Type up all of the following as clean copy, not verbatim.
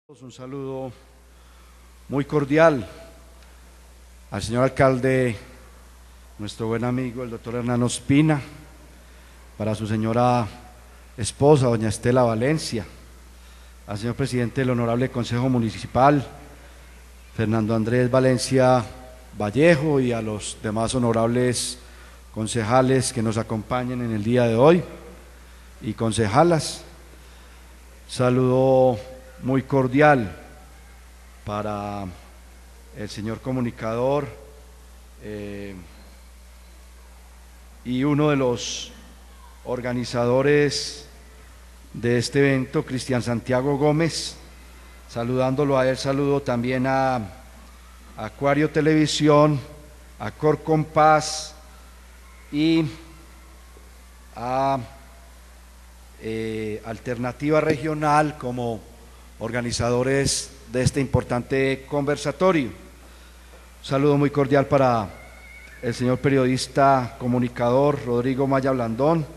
Un saludo muy cordial al señor alcalde, nuestro buen amigo, el doctor Hernán Ospina, para su señora esposa, doña Estela Valencia, al señor presidente del Honorable Consejo Municipal, Fernando Andrés Valencia Vallejo, y a los demás honorables concejales que nos acompañan en el día de hoy y concejalas. Saludo muy cordial para el señor comunicador y uno de los organizadores de este evento, Cristian Santiago Gómez. Saludándolo a él, saludo también a Acuario Televisión, a Corcompás y a Alternativa Regional como organizadores de este importante conversatorio. Un saludo muy cordial para el señor periodista comunicador Rodrigo Maya Blandón.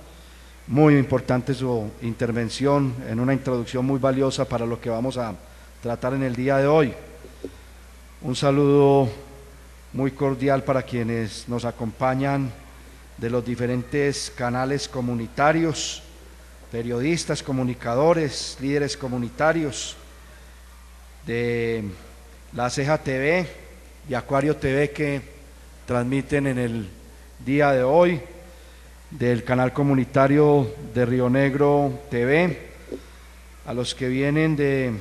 Muy importante su intervención en una introducción muy valiosa para lo que vamos a tratar en el día de hoy. Un saludo muy cordial para quienes nos acompañan de los diferentes canales comunitarios, periodistas, comunicadores, líderes comunitarios de la Ceja TV y Acuario TV que transmiten en el día de hoy, del canal comunitario de Río Negro TV, a los que vienen de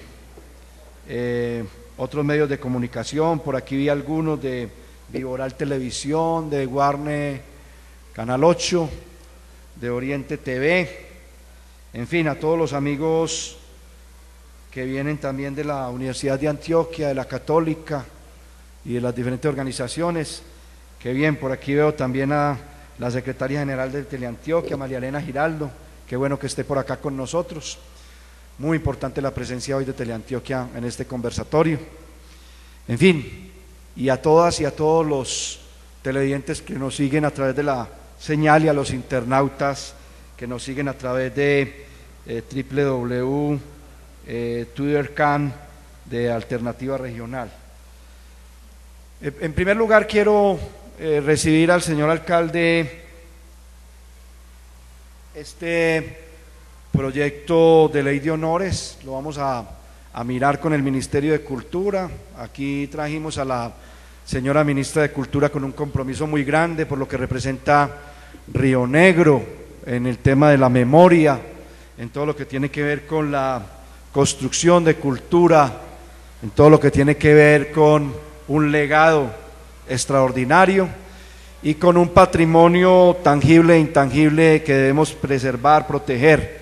otros medios de comunicación. Por aquí vi algunos de Viboral Televisión, de Guarne Canal 8, de Oriente TV. En fin, a todos los amigos que vienen también de la Universidad de Antioquia, de la Católica y de las diferentes organizaciones. Qué bien, por aquí veo también a la secretaria general de Teleantioquia, María Elena Giraldo. Qué bueno que esté por acá con nosotros. Muy importante la presencia hoy de Teleantioquia en este conversatorio. En fin, y a todas y a todos los televidentes que nos siguen a través de la señal, y a los internautas que nos siguen a través de www.twittercam de Alternativa Regional. En primer lugar quiero recibir al señor alcalde este proyecto de ley de honores. Lo vamos a mirar con el Ministerio de Cultura. Aquí trajimos a la señora ministra de Cultura con un compromiso muy grande por lo que representa Río Negro en el tema de la memoria, en todo lo que tiene que ver con la construcción de cultura, en todo lo que tiene que ver con un legado extraordinario y con un patrimonio tangible e intangible que debemos preservar, proteger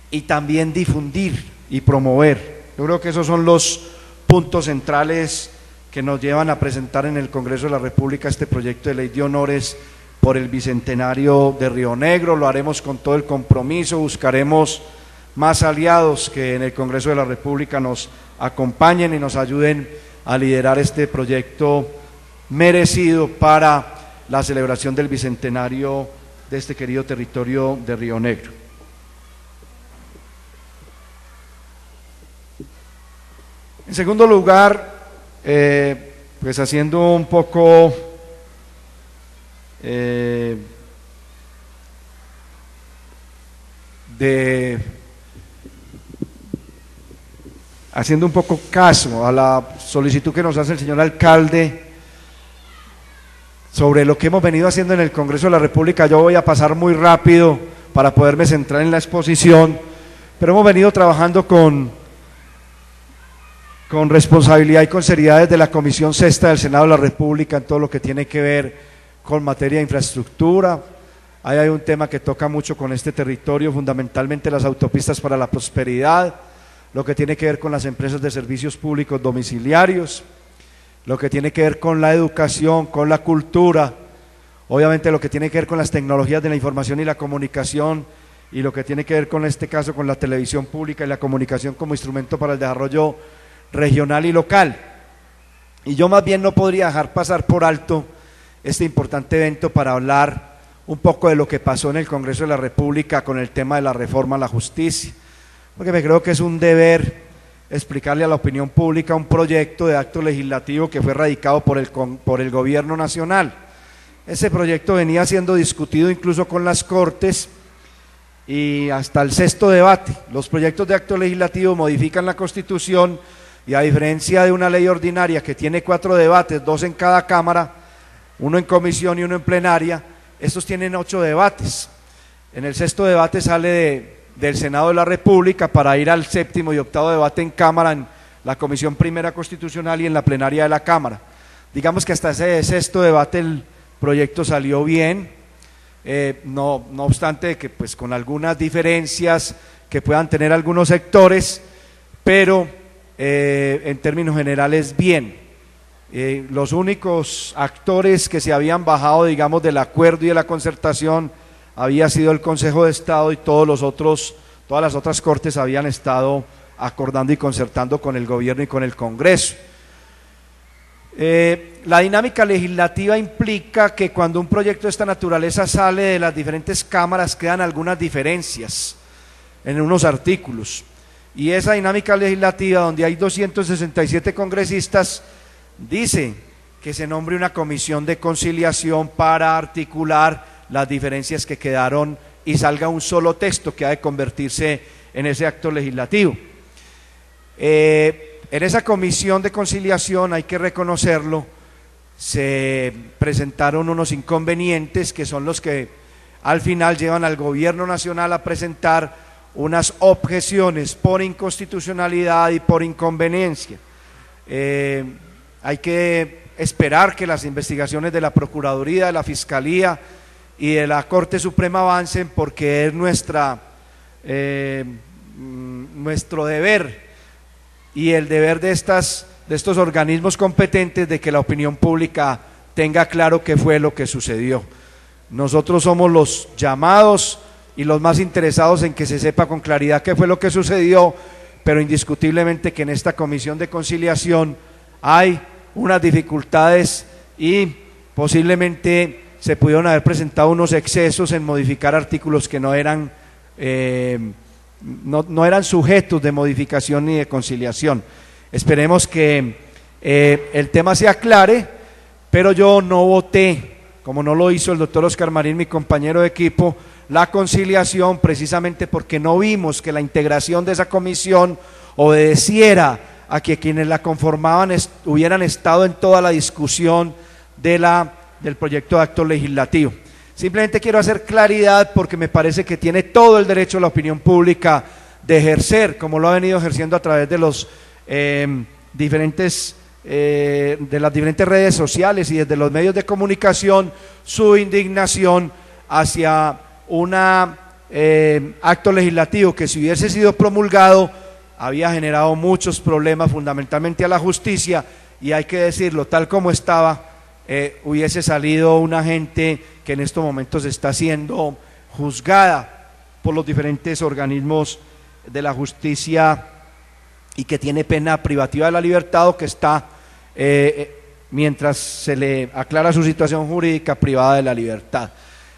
y también difundir y promover. Yo creo que esos son los puntos centrales que nos llevan a presentar en el Congreso de la República este proyecto de ley de honores por el Bicentenario de Río Negro. Lo haremos con todo el compromiso, buscaremos más aliados que en el Congreso de la República nos acompañen y nos ayuden a liderar este proyecto merecido para la celebración del Bicentenario de este querido territorio de Río Negro. En segundo lugar, pues haciendo un poco haciendo un poco caso a la solicitud que nos hace el señor alcalde sobre lo que hemos venido haciendo en el Congreso de la República. Yo voy a pasar muy rápido para poderme centrar en la exposición, pero hemos venido trabajando con responsabilidad y con seriedad desde la Comisión Sexta del Senado de la República en todo lo que tiene que ver con materia de infraestructura. Ahí hay un tema que toca mucho con este territorio, fundamentalmente las autopistas para la prosperidad, lo que tiene que ver con las empresas de servicios públicos domiciliarios, lo que tiene que ver con la educación, con la cultura, obviamente lo que tiene que ver con las tecnologías de la información y la comunicación, y lo que tiene que ver con este caso con la televisión pública y la comunicación como instrumento para el desarrollo regional y local. Y yo más bien no podría dejar pasar por alto este importante evento para hablar un poco de lo que pasó en el Congreso de la República con el tema de la reforma a la justicia, porque me creo que es un deber explicarle a la opinión pública un proyecto de acto legislativo que fue radicado por el gobierno nacional. Ese proyecto venía siendo discutido incluso con las Cortes y hasta el sexto debate. Los proyectos de acto legislativo modifican la Constitución y, a diferencia de una ley ordinaria que tiene 4 debates, 2 en cada cámara, 1 en comisión y 1 en plenaria, estos tienen 8 debates. En el sexto debate sale del Senado de la República para ir al séptimo y octavo debate en Cámara, en la Comisión Primera Constitucional y en la plenaria de la Cámara. Digamos que hasta ese sexto debate el proyecto salió bien, no obstante que pues con algunas diferencias que puedan tener algunos sectores, pero en términos generales bien. Los únicos actores que se habían bajado, digamos, del acuerdo y de la concertación había sido el Consejo de Estado, y todas las otras cortes habían estado acordando y concertando con el gobierno y con el Congreso. La dinámica legislativa implica que cuando un proyecto de esta naturaleza sale de las diferentes cámaras quedan algunas diferencias en unos artículos, y esa dinámica legislativa, donde hay 267 congresistas, dice que se nombre una comisión de conciliación para articular las diferencias que quedaron y salga un solo texto que ha de convertirse en ese acto legislativo. En esa comisión de conciliación, hay que reconocerlo, se presentaron unos inconvenientes que son los que al final llevan al gobierno nacional a presentar unas objeciones por inconstitucionalidad y por inconveniencia. Hay que esperar que las investigaciones de la Procuraduría, de la Fiscalía y de la Corte Suprema avancen, porque es nuestro deber y el deber de estos organismos competentes de que la opinión pública tenga claro qué fue lo que sucedió. Nosotros somos los llamados y los más interesados en que se sepa con claridad qué fue lo que sucedió, pero indiscutiblemente que en esta comisión de conciliación hay unas dificultades y posiblemente se pudieron haber presentado unos excesos en modificar artículos que no eran sujetos de modificación ni de conciliación. Esperemos que el tema se aclare, pero yo no voté, como no lo hizo el doctor Oscar Marín, mi compañero de equipo, la conciliación, precisamente porque no vimos que la integración de esa comisión obedeciera a que quienes la conformaban hubieran estado en toda la discusión del proyecto de acto legislativo. Simplemente quiero hacer claridad porque me parece que tiene todo el derecho la opinión pública de ejercer, como lo ha venido ejerciendo a través de las diferentes redes sociales y desde los medios de comunicación, su indignación hacia un acto legislativo que, si hubiese sido promulgado, había generado muchos problemas, fundamentalmente a la justicia, y hay que decirlo, tal como estaba, hubiese salido una gente que en estos momentos está siendo juzgada por los diferentes organismos de la justicia y que tiene pena privativa de la libertad, o que está, mientras se le aclara su situación jurídica, privada de la libertad.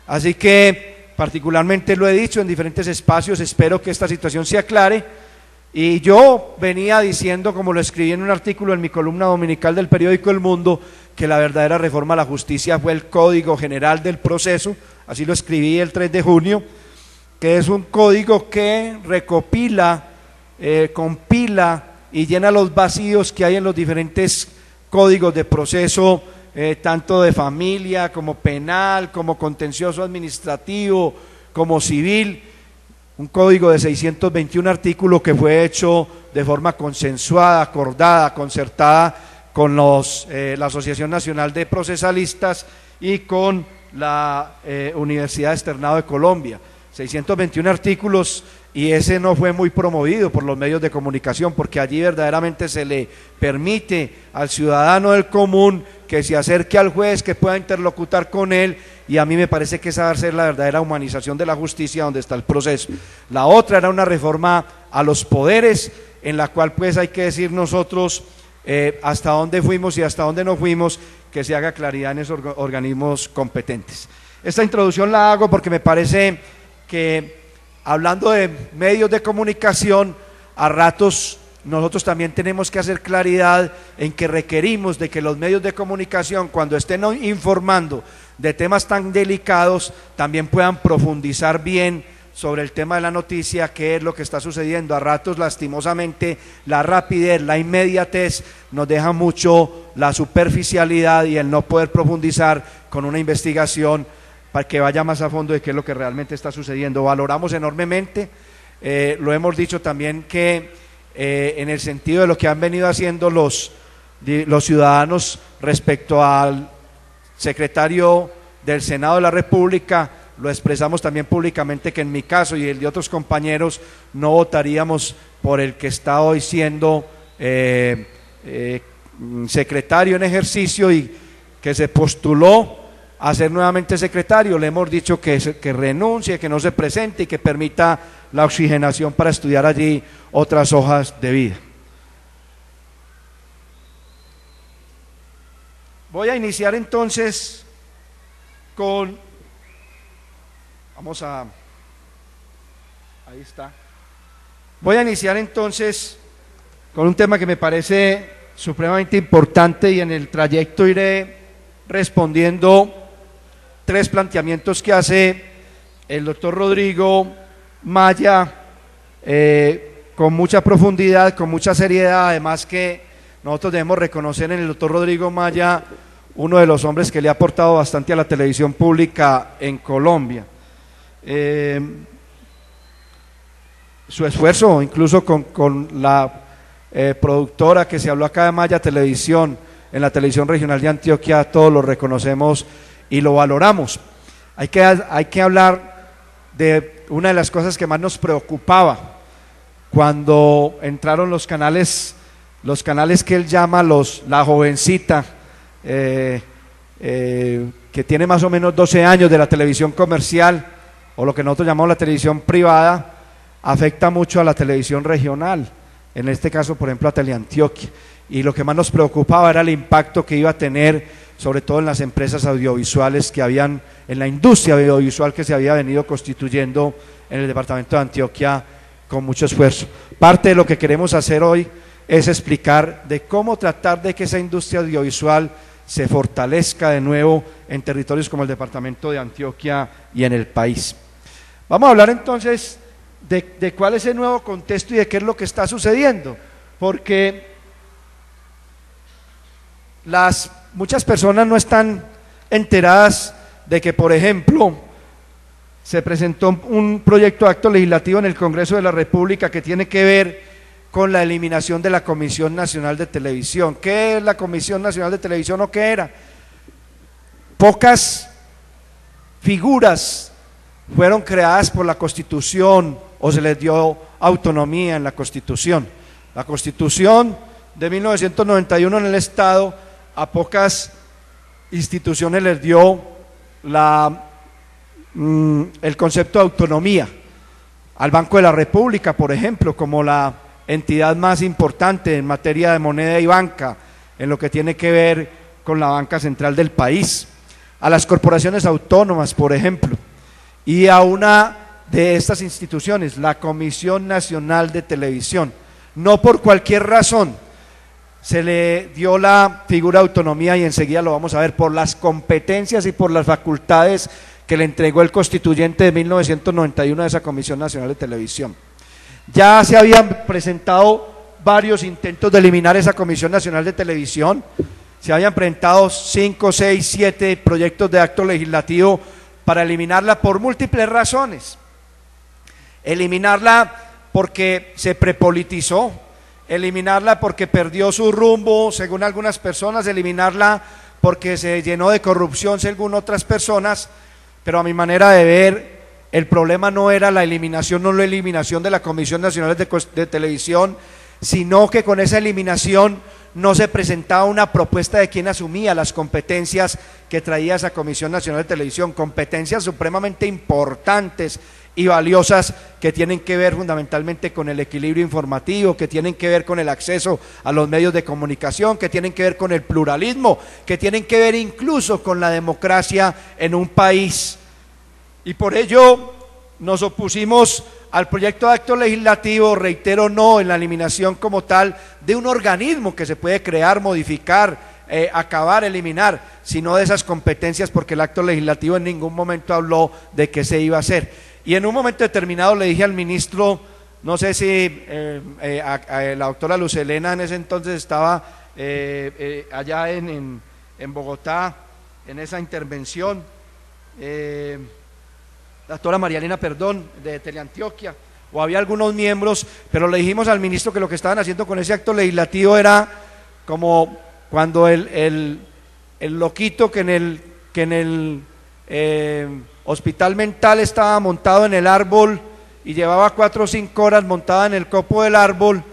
Así que, particularmente lo he dicho en diferentes espacios, espero que esta situación se aclare. Y yo venía diciendo, como lo escribí en un artículo en mi columna dominical del periódico El Mundo, que la verdadera reforma a la justicia fue el Código General del Proceso, así lo escribí el 3 de junio, que es un código que recopila, compila y llena los vacíos que hay en los diferentes códigos de proceso, tanto de familia como penal, como contencioso administrativo, como civil. Un código de 621 artículos que fue hecho de forma consensuada, acordada, concertada con la Asociación Nacional de Procesalistas y con la Universidad Externado de Colombia. 621 artículos, y ese no fue muy promovido por los medios de comunicación, porque allí verdaderamente se le permite al ciudadano del común que se acerque al juez, que pueda interlocutar con él, y a mí me parece que esa va a ser la verdadera humanización de la justicia, donde está el proceso. La otra era una reforma a los poderes, en la cual pues hay que decir nosotros hasta dónde fuimos y hasta dónde no fuimos, que se haga claridad en esos organismos competentes. Esta introducción la hago porque me parece que, hablando de medios de comunicación, a ratos nosotros también tenemos que hacer claridad en que requerimos de que los medios de comunicación, cuando estén informando de temas tan delicados, también puedan profundizar bien sobre el tema de la noticia, qué es lo que está sucediendo. A ratos, lastimosamente, la rapidez, la inmediatez nos deja mucho la superficialidad y el no poder profundizar con una investigación para que vaya más a fondo de qué es lo que realmente está sucediendo. Valoramos enormemente, lo hemos dicho también, que en el sentido de lo que han venido haciendo los ciudadanos respecto al secretario del Senado de la República, lo expresamos también públicamente, que en mi caso y el de otros compañeros no votaríamos por el que está hoy siendo secretario en ejercicio y que se postuló a ser nuevamente secretario. Le hemos dicho que renuncie, que no se presente y que permita la oxigenación para estudiar allí otras hojas de vida. Voy a iniciar entonces con, ahí está. Voy a iniciar entonces con un tema que me parece supremamente importante, y en el trayecto iré respondiendo tres planteamientos que hace el doctor Rodrigo Maya, con mucha profundidad, con mucha seriedad. Además que nosotros debemos reconocer en el doctor Rodrigo Maya uno de los hombres que le ha aportado bastante a la televisión pública en Colombia. Su esfuerzo, incluso con la productora que se habló acá de Maya Televisión, en la televisión regional de Antioquia, todos lo reconocemos y lo valoramos. Hay que hablar de una de las cosas que más nos preocupaba cuando entraron los canales que él llama la jovencita, que tiene más o menos 12 años, de la televisión comercial, o lo que nosotros llamamos la televisión privada. Afecta mucho a la televisión regional, en este caso, por ejemplo, a Teleantioquia, y lo que más nos preocupaba era el impacto que iba a tener, sobre todo en las empresas audiovisuales que habían, en la industria audiovisual que se había venido constituyendo en el departamento de Antioquia con mucho esfuerzo. Parte de lo que queremos hacer hoy es explicar de cómo tratar de que esa industria audiovisual se fortalezca de nuevo en territorios como el departamento de Antioquia y en el país. Vamos a hablar entonces de cuál es el nuevo contexto y de qué es lo que está sucediendo, porque muchas personas no están enteradas de que, por ejemplo, se presentó un proyecto de acto legislativo en el Congreso de la República que tiene que ver con la eliminación de la Comisión Nacional de Televisión. ¿Qué es la Comisión Nacional de Televisión o qué era? Pocas figuras fueron creadas por la Constitución o se les dio autonomía en la Constitución. La Constitución de 1991 en el Estado a pocas instituciones les dio el concepto de autonomía. Al Banco de la República, por ejemplo, como la entidad más importante en materia de moneda y banca, en lo que tiene que ver con la banca central del país. A las corporaciones autónomas, por ejemplo, y a una de estas instituciones, la Comisión Nacional de Televisión. No por cualquier razón se le dio la figura de autonomía, y enseguida lo vamos a ver, por las competencias y por las facultades que le entregó el constituyente de 1991 a esa Comisión Nacional de Televisión. Ya se habían presentado varios intentos de eliminar esa Comisión Nacional de Televisión, se habían presentado 5, 6, 7 proyectos de acto legislativo para eliminarla por múltiples razones. Eliminarla porque se prepolitizó, eliminarla porque perdió su rumbo, según algunas personas, eliminarla porque se llenó de corrupción, según otras personas, pero a mi manera de ver, el problema no era la eliminación de la Comisión Nacional de Televisión, sino que con esa eliminación no se presentaba una propuesta de quién asumía las competencias que traía esa Comisión Nacional de Televisión, competencias supremamente importantes y valiosas que tienen que ver fundamentalmente con el equilibrio informativo, que tienen que ver con el acceso a los medios de comunicación, que tienen que ver con el pluralismo, que tienen que ver incluso con la democracia en un país. Y por ello nos opusimos al proyecto de acto legislativo, reitero, no en la eliminación como tal de un organismo que se puede crear, modificar, acabar, eliminar, sino de esas competencias, porque el acto legislativo en ningún momento habló de qué se iba a hacer. Y en un momento determinado le dije al ministro, no sé si la doctora Luz Helena en ese entonces estaba allá en Bogotá, en esa intervención, la doctora María Elena, perdón, de Teleantioquia, o había algunos miembros, pero le dijimos al ministro que lo que estaban haciendo con ese acto legislativo era como cuando el loquito que en el hospital mental estaba montado en el árbol y llevaba 4 o 5 horas montada en el copo del árbol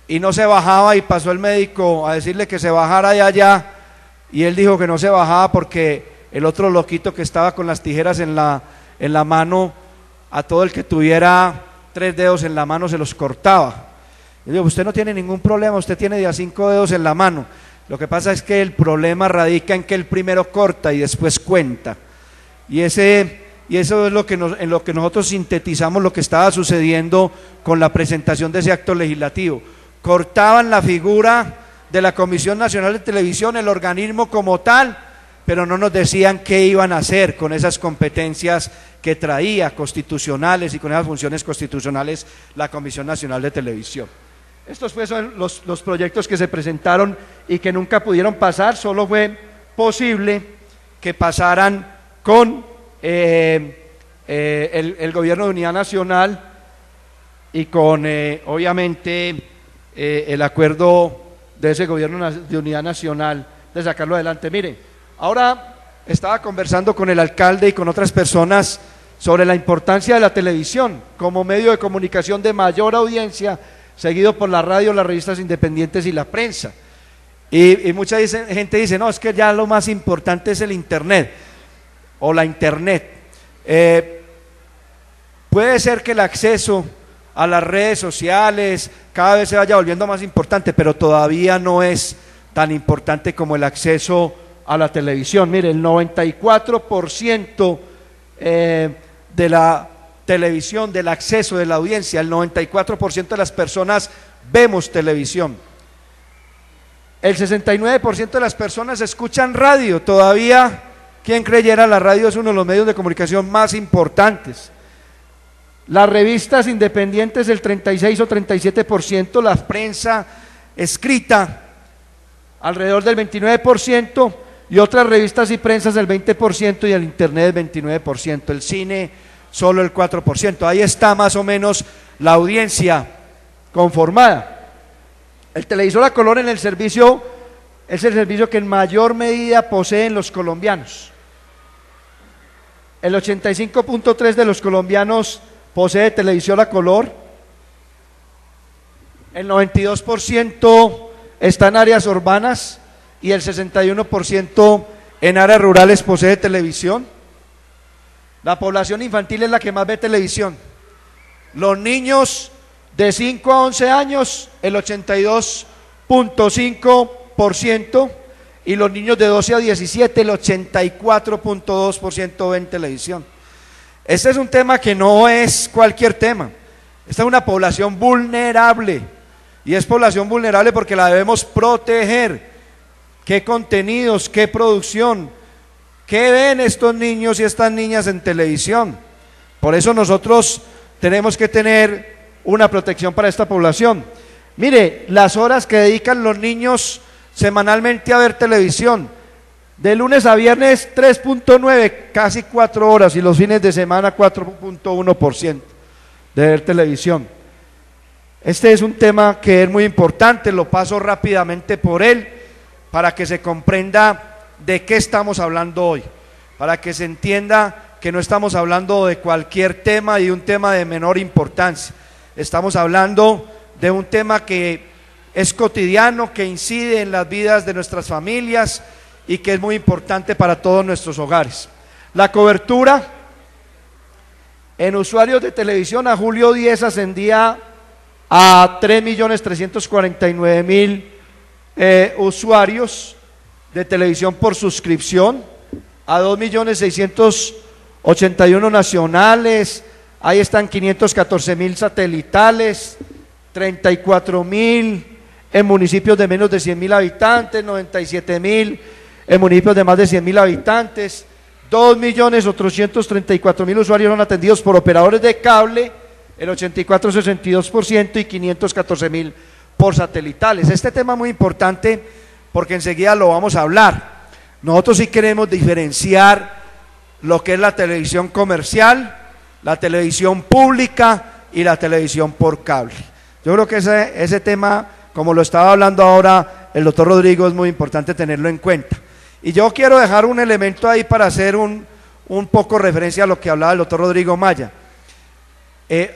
y no se bajaba, y pasó el médico a decirle que se bajara de allá y él dijo que no se bajaba porque el otro loquito que estaba con las tijeras en la mano, a todo el que tuviera 3 dedos en la mano se los cortaba. Yo digo, usted no tiene ningún problema, usted tiene de a 5 dedos en la mano. Lo que pasa es que el problema radica en que el primero corta y después cuenta. Y eso es en lo que nosotros sintetizamos lo que estaba sucediendo con la presentación de ese acto legislativo. Cortaban la figura de la Comisión Nacional de Televisión, el organismo como tal, pero no nos decían qué iban a hacer con esas competencias que traía constitucionales y con esas funciones constitucionales la Comisión Nacional de Televisión. Estos son los proyectos que se presentaron y que nunca pudieron pasar. Solo fue posible que pasaran con el gobierno de unidad nacional y con obviamente el acuerdo de ese gobierno de unidad nacional de sacarlo adelante. Mire, ahora estaba conversando con el alcalde y con otras personas sobre la importancia de la televisión como medio de comunicación de mayor audiencia, seguido por la radio, las revistas independientes y la prensa. Y mucha gente dice, no, es que ya lo más importante es el internet o la internet. Puede ser que el acceso a las redes sociales cada vez se vaya volviendo más importante, pero todavía no es tan importante como el acceso a la televisión. Mire, el 94% de la televisión, del acceso de la audiencia, el 94% de las personas vemos televisión. El 69% de las personas escuchan radio. Todavía, quien creyera, la radio es uno de los medios de comunicación más importantes. Las revistas independientes el 36 o 37%, la prensa escrita alrededor del 29%, y otras revistas y prensas el 20%, y el internet el 29%, el cine solo el 4%. Ahí está más o menos la audiencia conformada. El televisor a color en el servicio es el servicio que en mayor medida poseen los colombianos. El 85.3% de los colombianos posee televisión a color, el 92% está en áreas urbanas y el 61% en áreas rurales posee televisión. La población infantil es la que más ve televisión. Los niños de 5 a 11 años, el 82.5%, y los niños de 12 a 17, el 84.2% ven televisión. Este es un tema que no es cualquier tema. Esta es una población vulnerable, y es población vulnerable porque la debemos proteger. ¿Qué contenidos, qué producción, qué ven estos niños y estas niñas en televisión? Por eso nosotros tenemos que tener una protección para esta población. Mire, las horas que dedican los niños semanalmente a ver televisión: de lunes a viernes 3.9, casi 4 horas, y los fines de semana 4.1% de ver televisión. Este es un tema que es muy importante, lo paso rápidamente por él para que se comprenda de qué estamos hablando hoy, para que se entienda que no estamos hablando de cualquier tema y un tema de menor importancia. Estamos hablando de un tema que es cotidiano, que incide en las vidas de nuestras familias y que es muy importante para todos nuestros hogares. La cobertura en usuarios de televisión a julio 10 ascendía a 3.349.000 usuarios de televisión por suscripción, a 2.681.000 nacionales, ahí están 514.000 satelitales, 34.000 en municipios de menos de 100.000 habitantes, 97.000 en municipios de más de 100.000 habitantes, 2.834.000 usuarios son atendidos por operadores de cable, el 84,62%, y 514.000 por satelitales. Este tema es muy importante porque enseguida lo vamos a hablar. Nosotros sí queremos diferenciar lo que es la televisión comercial, la televisión pública y la televisión por cable. Yo creo que ese tema, como lo estaba hablando ahora el doctor Rodrigo, es muy importante tenerlo en cuenta. Y yo quiero dejar un elemento ahí para hacer un poco referencia a lo que hablaba el doctor Rodrigo Maya.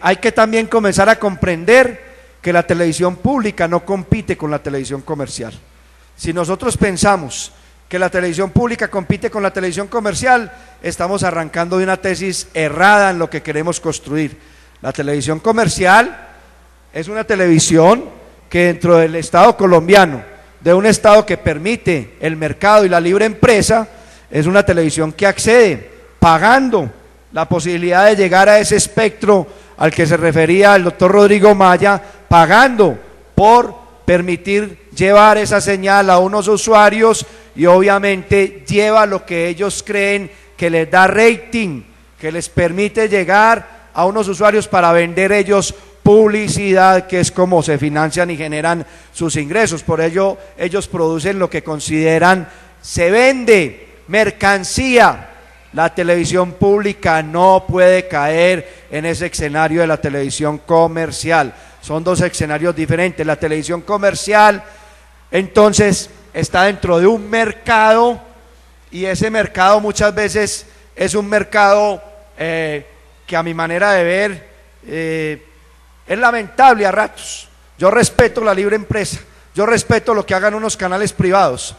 Hay que también comenzar a comprender que la televisión pública no compite con la televisión comercial. Si nosotros pensamos que la televisión pública compite con la televisión comercial, estamos arrancando de una tesis errada en lo que queremos construir. La televisión comercial es una televisión que dentro del Estado colombiano, de un Estado que permite el mercado y la libre empresa, es una televisión que accede pagando la posibilidad de llegar a ese espectro al que se refería el doctor Rodrigo Maya, pagando por permitir llevar esa señal a unos usuarios, y obviamente lleva lo que ellos creen que les da rating, que les permite llegar a unos usuarios para vender ellos publicidad, que es como se financian y generan sus ingresos. Por ello ellos producen lo que consideran se vende mercancía. La televisión pública no puede caer en ese escenario de la televisión comercial. Son dos escenarios diferentes. La televisión comercial entonces está dentro de un mercado, y ese mercado muchas veces es un mercado que a mi manera de ver es lamentable a ratos. Yo respeto la libre empresa, yo respeto lo que hagan unos canales privados,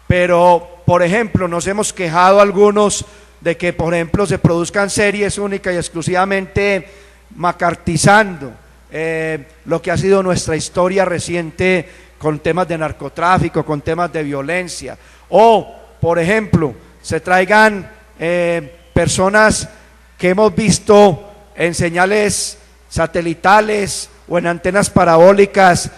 pero por ejemplo nos hemos quejado algunos de que por ejemplo se produzcan series única y exclusivamente macartizando lo que ha sido nuestra historia reciente con temas de narcotráfico, con temas de violencia, o por ejemplo se traigan personas que hemos visto en señales satelitales o en antenas parabólicas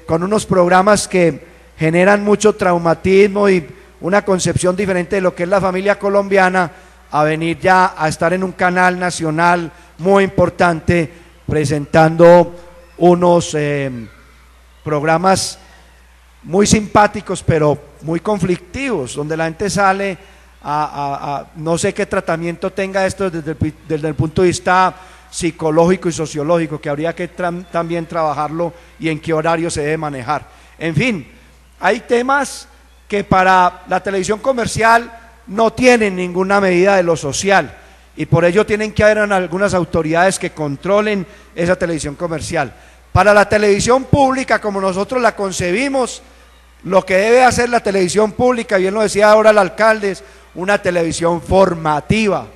con unos programas que generan mucho traumatismo y una concepción diferente de lo que es la familia colombiana, a venir ya a estar en un canal nacional muy importante presentando unos programas muy simpáticos pero muy conflictivos, donde la gente sale no sé qué tratamiento tenga esto desde el punto de vista psicológico y sociológico, que habría que también trabajarlo, y en qué horario se debe manejar. En fin, hay temas que para la televisión comercial no tienen ninguna medida de lo social, y por ello tienen que haber algunas autoridades que controlen esa televisión comercial. Para la televisión pública, como nosotros la concebimos, lo que debe hacer la televisión pública, bien lo decía ahora el alcalde, es una televisión formativa,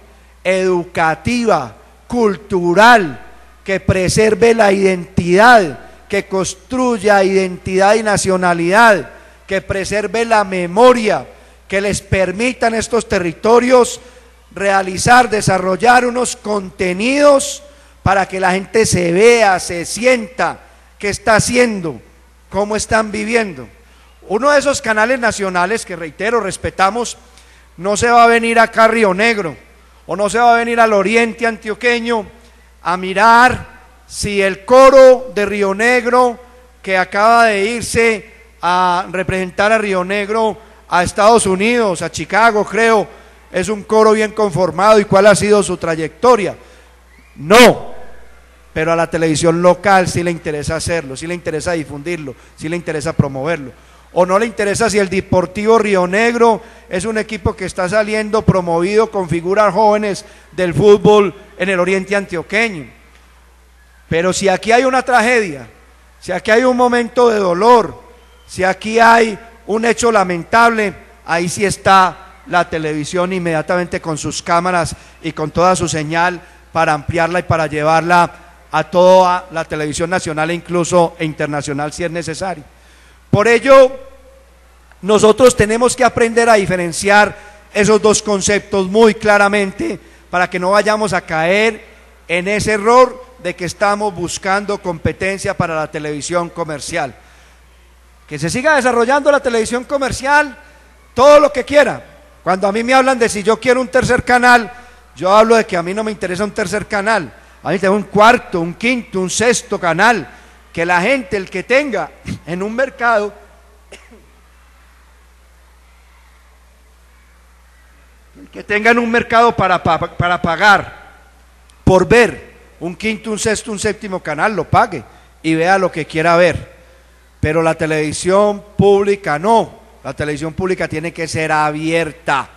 educativa, cultural, que preserve la identidad, que construya identidad y nacionalidad, que preserve la memoria, que les permita en estos territorios realizar, desarrollar unos contenidos para que la gente se vea, se sienta qué está haciendo, cómo están viviendo. Uno de esos canales nacionales que, reitero, respetamos, no se va a venir acá a Río Negro o no se va a venir al oriente antioqueño a mirar si el coro de Río Negro, que acaba de irse a representar a Río Negro a Estados Unidos, a Chicago creo, es un coro bien conformado y cuál ha sido su trayectoria. No, pero a la televisión local sí le interesa hacerlo, sí le interesa difundirlo, sí le interesa promoverlo. O no le interesa si el Deportivo Río Negro es un equipo que está saliendo promovido con figuras jóvenes del fútbol en el oriente antioqueño. Pero si aquí hay una tragedia, si aquí hay un momento de dolor, si aquí hay un hecho lamentable, ahí sí está la televisión inmediatamente con sus cámaras y con toda su señal para ampliarla y para llevarla a toda la televisión nacional e incluso internacional si es necesario. Por ello, nosotros tenemos que aprender a diferenciar esos dos conceptos muy claramente para que no vayamos a caer en ese error de que estamos buscando competencia para la televisión comercial. Que se siga desarrollando la televisión comercial, todo lo que quiera. Cuando a mí me hablan de si yo quiero un tercer canal, yo hablo de que a mí no me interesa un tercer canal, a mí tengo un cuarto, un quinto, un sexto canal, que la gente, el que tenga en un mercado, que tengan un mercado para pagar por ver un quinto, un sexto, un séptimo canal, lo pague y vea lo que quiera ver. Pero la televisión pública no, la televisión pública tiene que ser abierta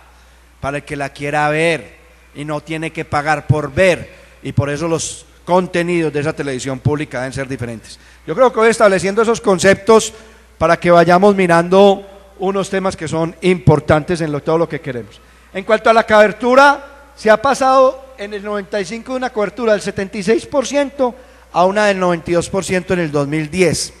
para el que la quiera ver y no tiene que pagar por ver, y por eso los contenidos de esa televisión pública deben ser diferentes. Yo creo que voy estableciendo esos conceptos para que vayamos mirando unos temas que son importantes en todo lo que queremos. En cuanto a la cobertura, se ha pasado en el 95 de una cobertura del 76% a una del 92% en el 2010.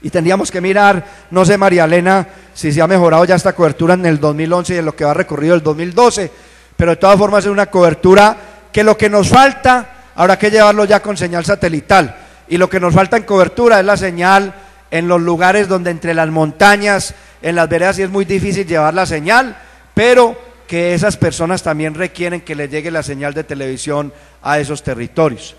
Y tendríamos que mirar, no sé María Elena, si se ha mejorado ya esta cobertura en el 2011 y en lo que va recorrido el 2012, pero de todas formas es una cobertura que lo que nos falta, habrá que llevarlo ya con señal satelital, y lo que nos falta en cobertura es la señal en los lugares donde entre las montañas, en las veredas sí es muy difícil llevar la señal, pero que esas personas también requieren que les llegue la señal de televisión a esos territorios.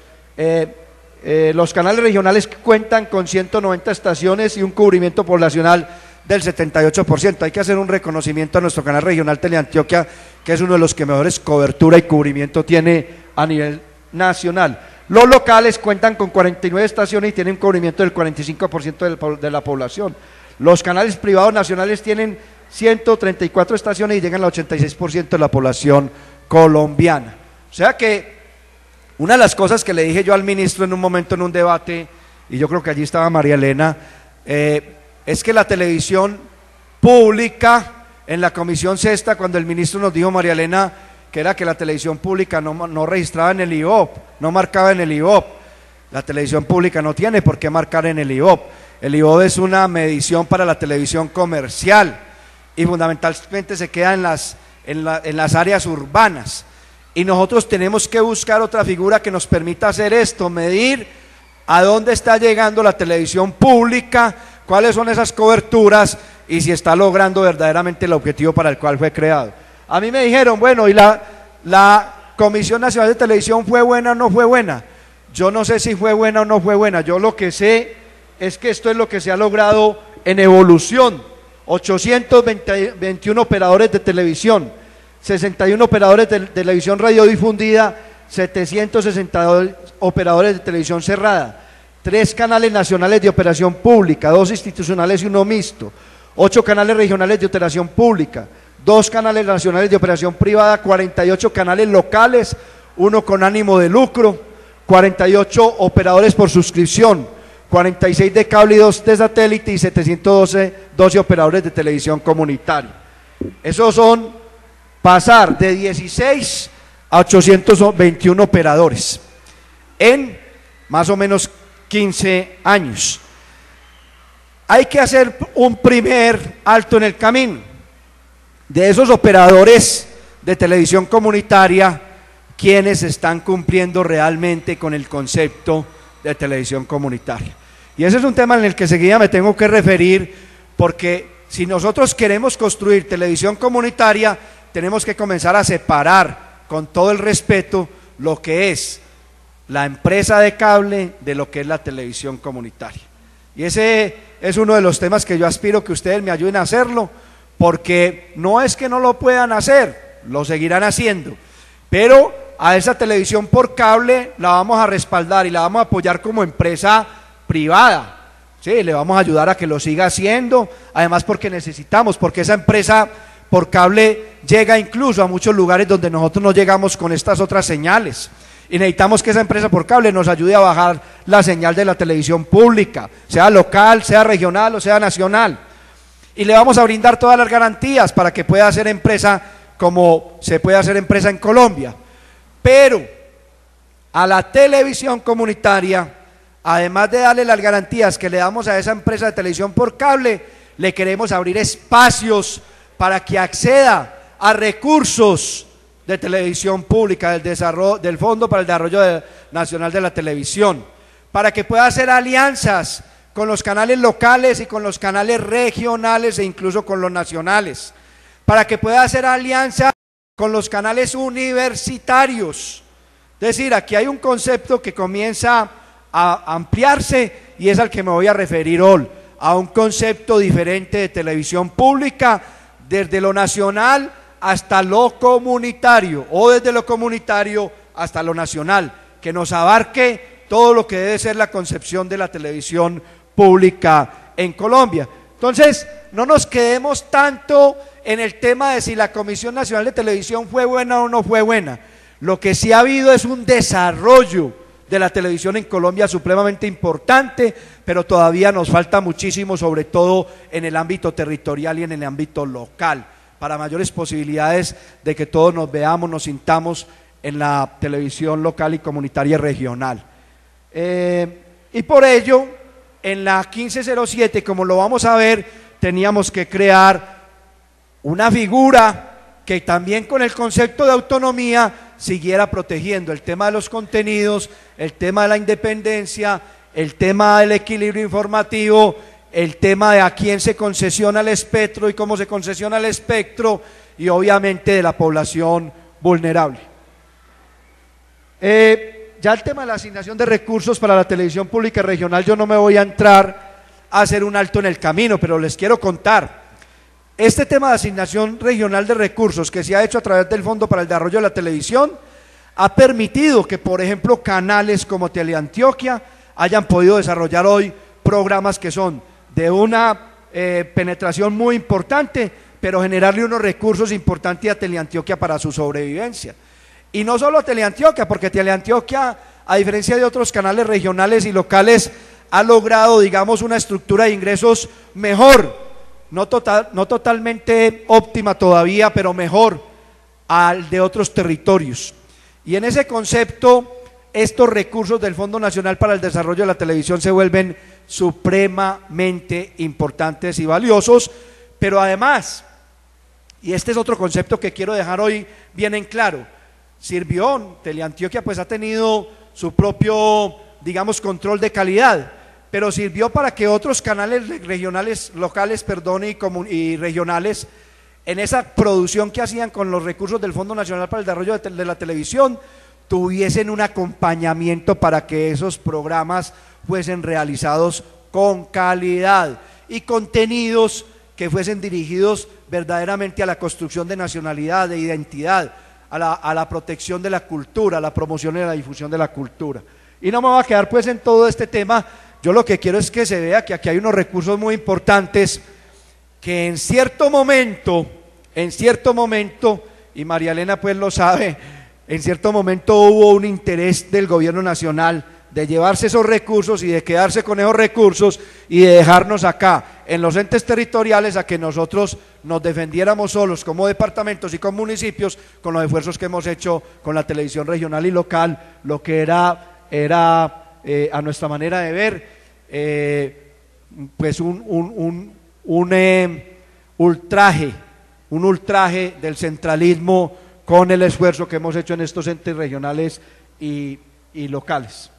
Los canales regionales cuentan con 190 estaciones y un cubrimiento poblacional del 78%. Hay que hacer un reconocimiento a nuestro canal regional Teleantioquia, que es uno de los que mejores cobertura y cubrimiento tiene a nivel nacional. Los locales cuentan con 49 estaciones y tienen un cubrimiento del 45% de la población. Los canales privados nacionales tienen 134 estaciones y llegan al 86% de la población colombiana. O sea que una de las cosas que le dije yo al ministro en un momento en un debate, y yo creo que allí estaba María Elena, es que la televisión pública, en la comisión sexta, cuando el ministro nos dijo, María Elena, que era que la televisión pública no registraba en el IVOP, no marcaba en el IVOP. La televisión pública no tiene por qué marcar en el IVOP. El IVOP es una medición para la televisión comercial y fundamentalmente se queda en las áreas urbanas. Y nosotros tenemos que buscar otra figura que nos permita hacer esto, medir a dónde está llegando la televisión pública, cuáles son esas coberturas y si está logrando verdaderamente el objetivo para el cual fue creado. A mí me dijeron, bueno, ¿y la Comisión Nacional de Televisión fue buena o no fue buena? Yo no sé si fue buena o no fue buena, yo lo que sé es que esto es lo que se ha logrado en evolución: 821 operadores de televisión, 61 operadores de televisión radiodifundida, 762 operadores de televisión cerrada, 3 canales nacionales de operación pública, 2 institucionales y 1 mixto, 8 canales regionales de operación pública, 2 canales nacionales de operación privada, 48 canales locales, 1 con ánimo de lucro, 48 operadores por suscripción, 46 de cable y 2 de satélite y 712 operadores de televisión comunitaria. Esos son pasar de 16 a 821 operadores en más o menos 15 años. Hay que hacer un primer alto en el camino. De esos operadores de televisión comunitaria, quienes están cumpliendo realmente con el concepto de televisión comunitaria. Y ese es un tema en el que seguida me tengo que referir, porque si nosotros queremos construir televisión comunitaria, tenemos que comenzar a separar con todo el respeto lo que es la empresa de cable de lo que es la televisión comunitaria. Y ese es uno de los temas que yo aspiro que ustedes me ayuden a hacerlo, porque no es que no lo puedan hacer, lo seguirán haciendo, pero a esa televisión por cable la vamos a respaldar y la vamos a apoyar como empresa privada. Sí, le vamos a ayudar a que lo siga haciendo, además porque necesitamos, porque esa empresa por cable llega incluso a muchos lugares donde nosotros no llegamos con estas otras señales, y necesitamos que esa empresa por cable nos ayude a bajar la señal de la televisión pública, sea local, sea regional o sea nacional, y le vamos a brindar todas las garantías para que pueda hacer empresa como se puede hacer empresa en Colombia. Pero a la televisión comunitaria, además de darle las garantías que le damos a esa empresa de televisión por cable, le queremos abrir espacios para que acceda a recursos de Televisión Pública, del Fondo para el Desarrollo Nacional de la Televisión, para que pueda hacer alianzas con los canales locales y con los canales regionales e incluso con los nacionales, para que pueda hacer alianza con los canales universitarios. Es decir, aquí hay un concepto que comienza a ampliarse y es al que me voy a referir hoy, a un concepto diferente de televisión pública, desde lo nacional hasta lo comunitario, o desde lo comunitario hasta lo nacional, que nos abarque todo lo que debe ser la concepción de la televisión pública en Colombia. Entonces, no nos quedemos tanto en el tema de si la Comisión Nacional de Televisión fue buena o no fue buena. Lo que sí ha habido es un desarrollo de la televisión en Colombia supremamente importante, pero todavía nos falta muchísimo, sobre todo en el ámbito territorial y en el ámbito local, para mayores posibilidades de que todos nos veamos, nos sintamos en la televisión local y comunitaria y regional. Y por ello, en la 1507, como lo vamos a ver, teníamos que crear una figura que también con el concepto de autonomía siguiera protegiendo el tema de los contenidos, el tema de la independencia, el tema del equilibrio informativo, el tema de a quién se concesiona el espectro y cómo se concesiona el espectro, y obviamente de la población vulnerable. Ya el tema de la asignación de recursos para la televisión pública regional, yo no me voy a entrar a hacer un alto en el camino, pero les quiero contar. Este tema de asignación regional de recursos que se ha hecho a través del Fondo para el Desarrollo de la Televisión ha permitido que, por ejemplo, canales como Teleantioquia hayan podido desarrollar hoy programas que son de una penetración muy importante, pero generarle unos recursos importantes a Teleantioquia para su sobrevivencia. Y no solo a Teleantioquia, porque Teleantioquia, a diferencia de otros canales regionales y locales, ha logrado, digamos, una estructura de ingresos mejor, no totalmente óptima todavía, pero mejor al de otros territorios. Y en ese concepto, estos recursos del Fondo Nacional para el Desarrollo de la Televisión se vuelven supremamente importantes y valiosos, pero además, y este es otro concepto que quiero dejar hoy bien en claro, Teleantioquia pues ha tenido su propio, digamos, control de calidad, pero sirvió para que otros canales regionales, locales, y regionales, en esa producción que hacían con los recursos del Fondo Nacional para el Desarrollo de la Televisión, tuviesen un acompañamiento para que esos programas fuesen realizados con calidad y contenidos que fuesen dirigidos verdaderamente a la construcción de nacionalidad, de identidad, a la protección de la cultura, a la promoción y la difusión de la cultura. Y no me voy a quedar pues en todo este tema. Yo lo que quiero es que se vea que aquí hay unos recursos muy importantes que en cierto momento, y María Elena pues lo sabe, en cierto momento hubo un interés del gobierno nacional de llevarse esos recursos y de quedarse con esos recursos y de dejarnos acá en los entes territoriales a que nosotros nos defendiéramos solos como departamentos y como municipios con los esfuerzos que hemos hecho con la televisión regional y local, lo que era a nuestra manera de ver, pues un ultraje del centralismo con el esfuerzo que hemos hecho en estos entes regionales y locales.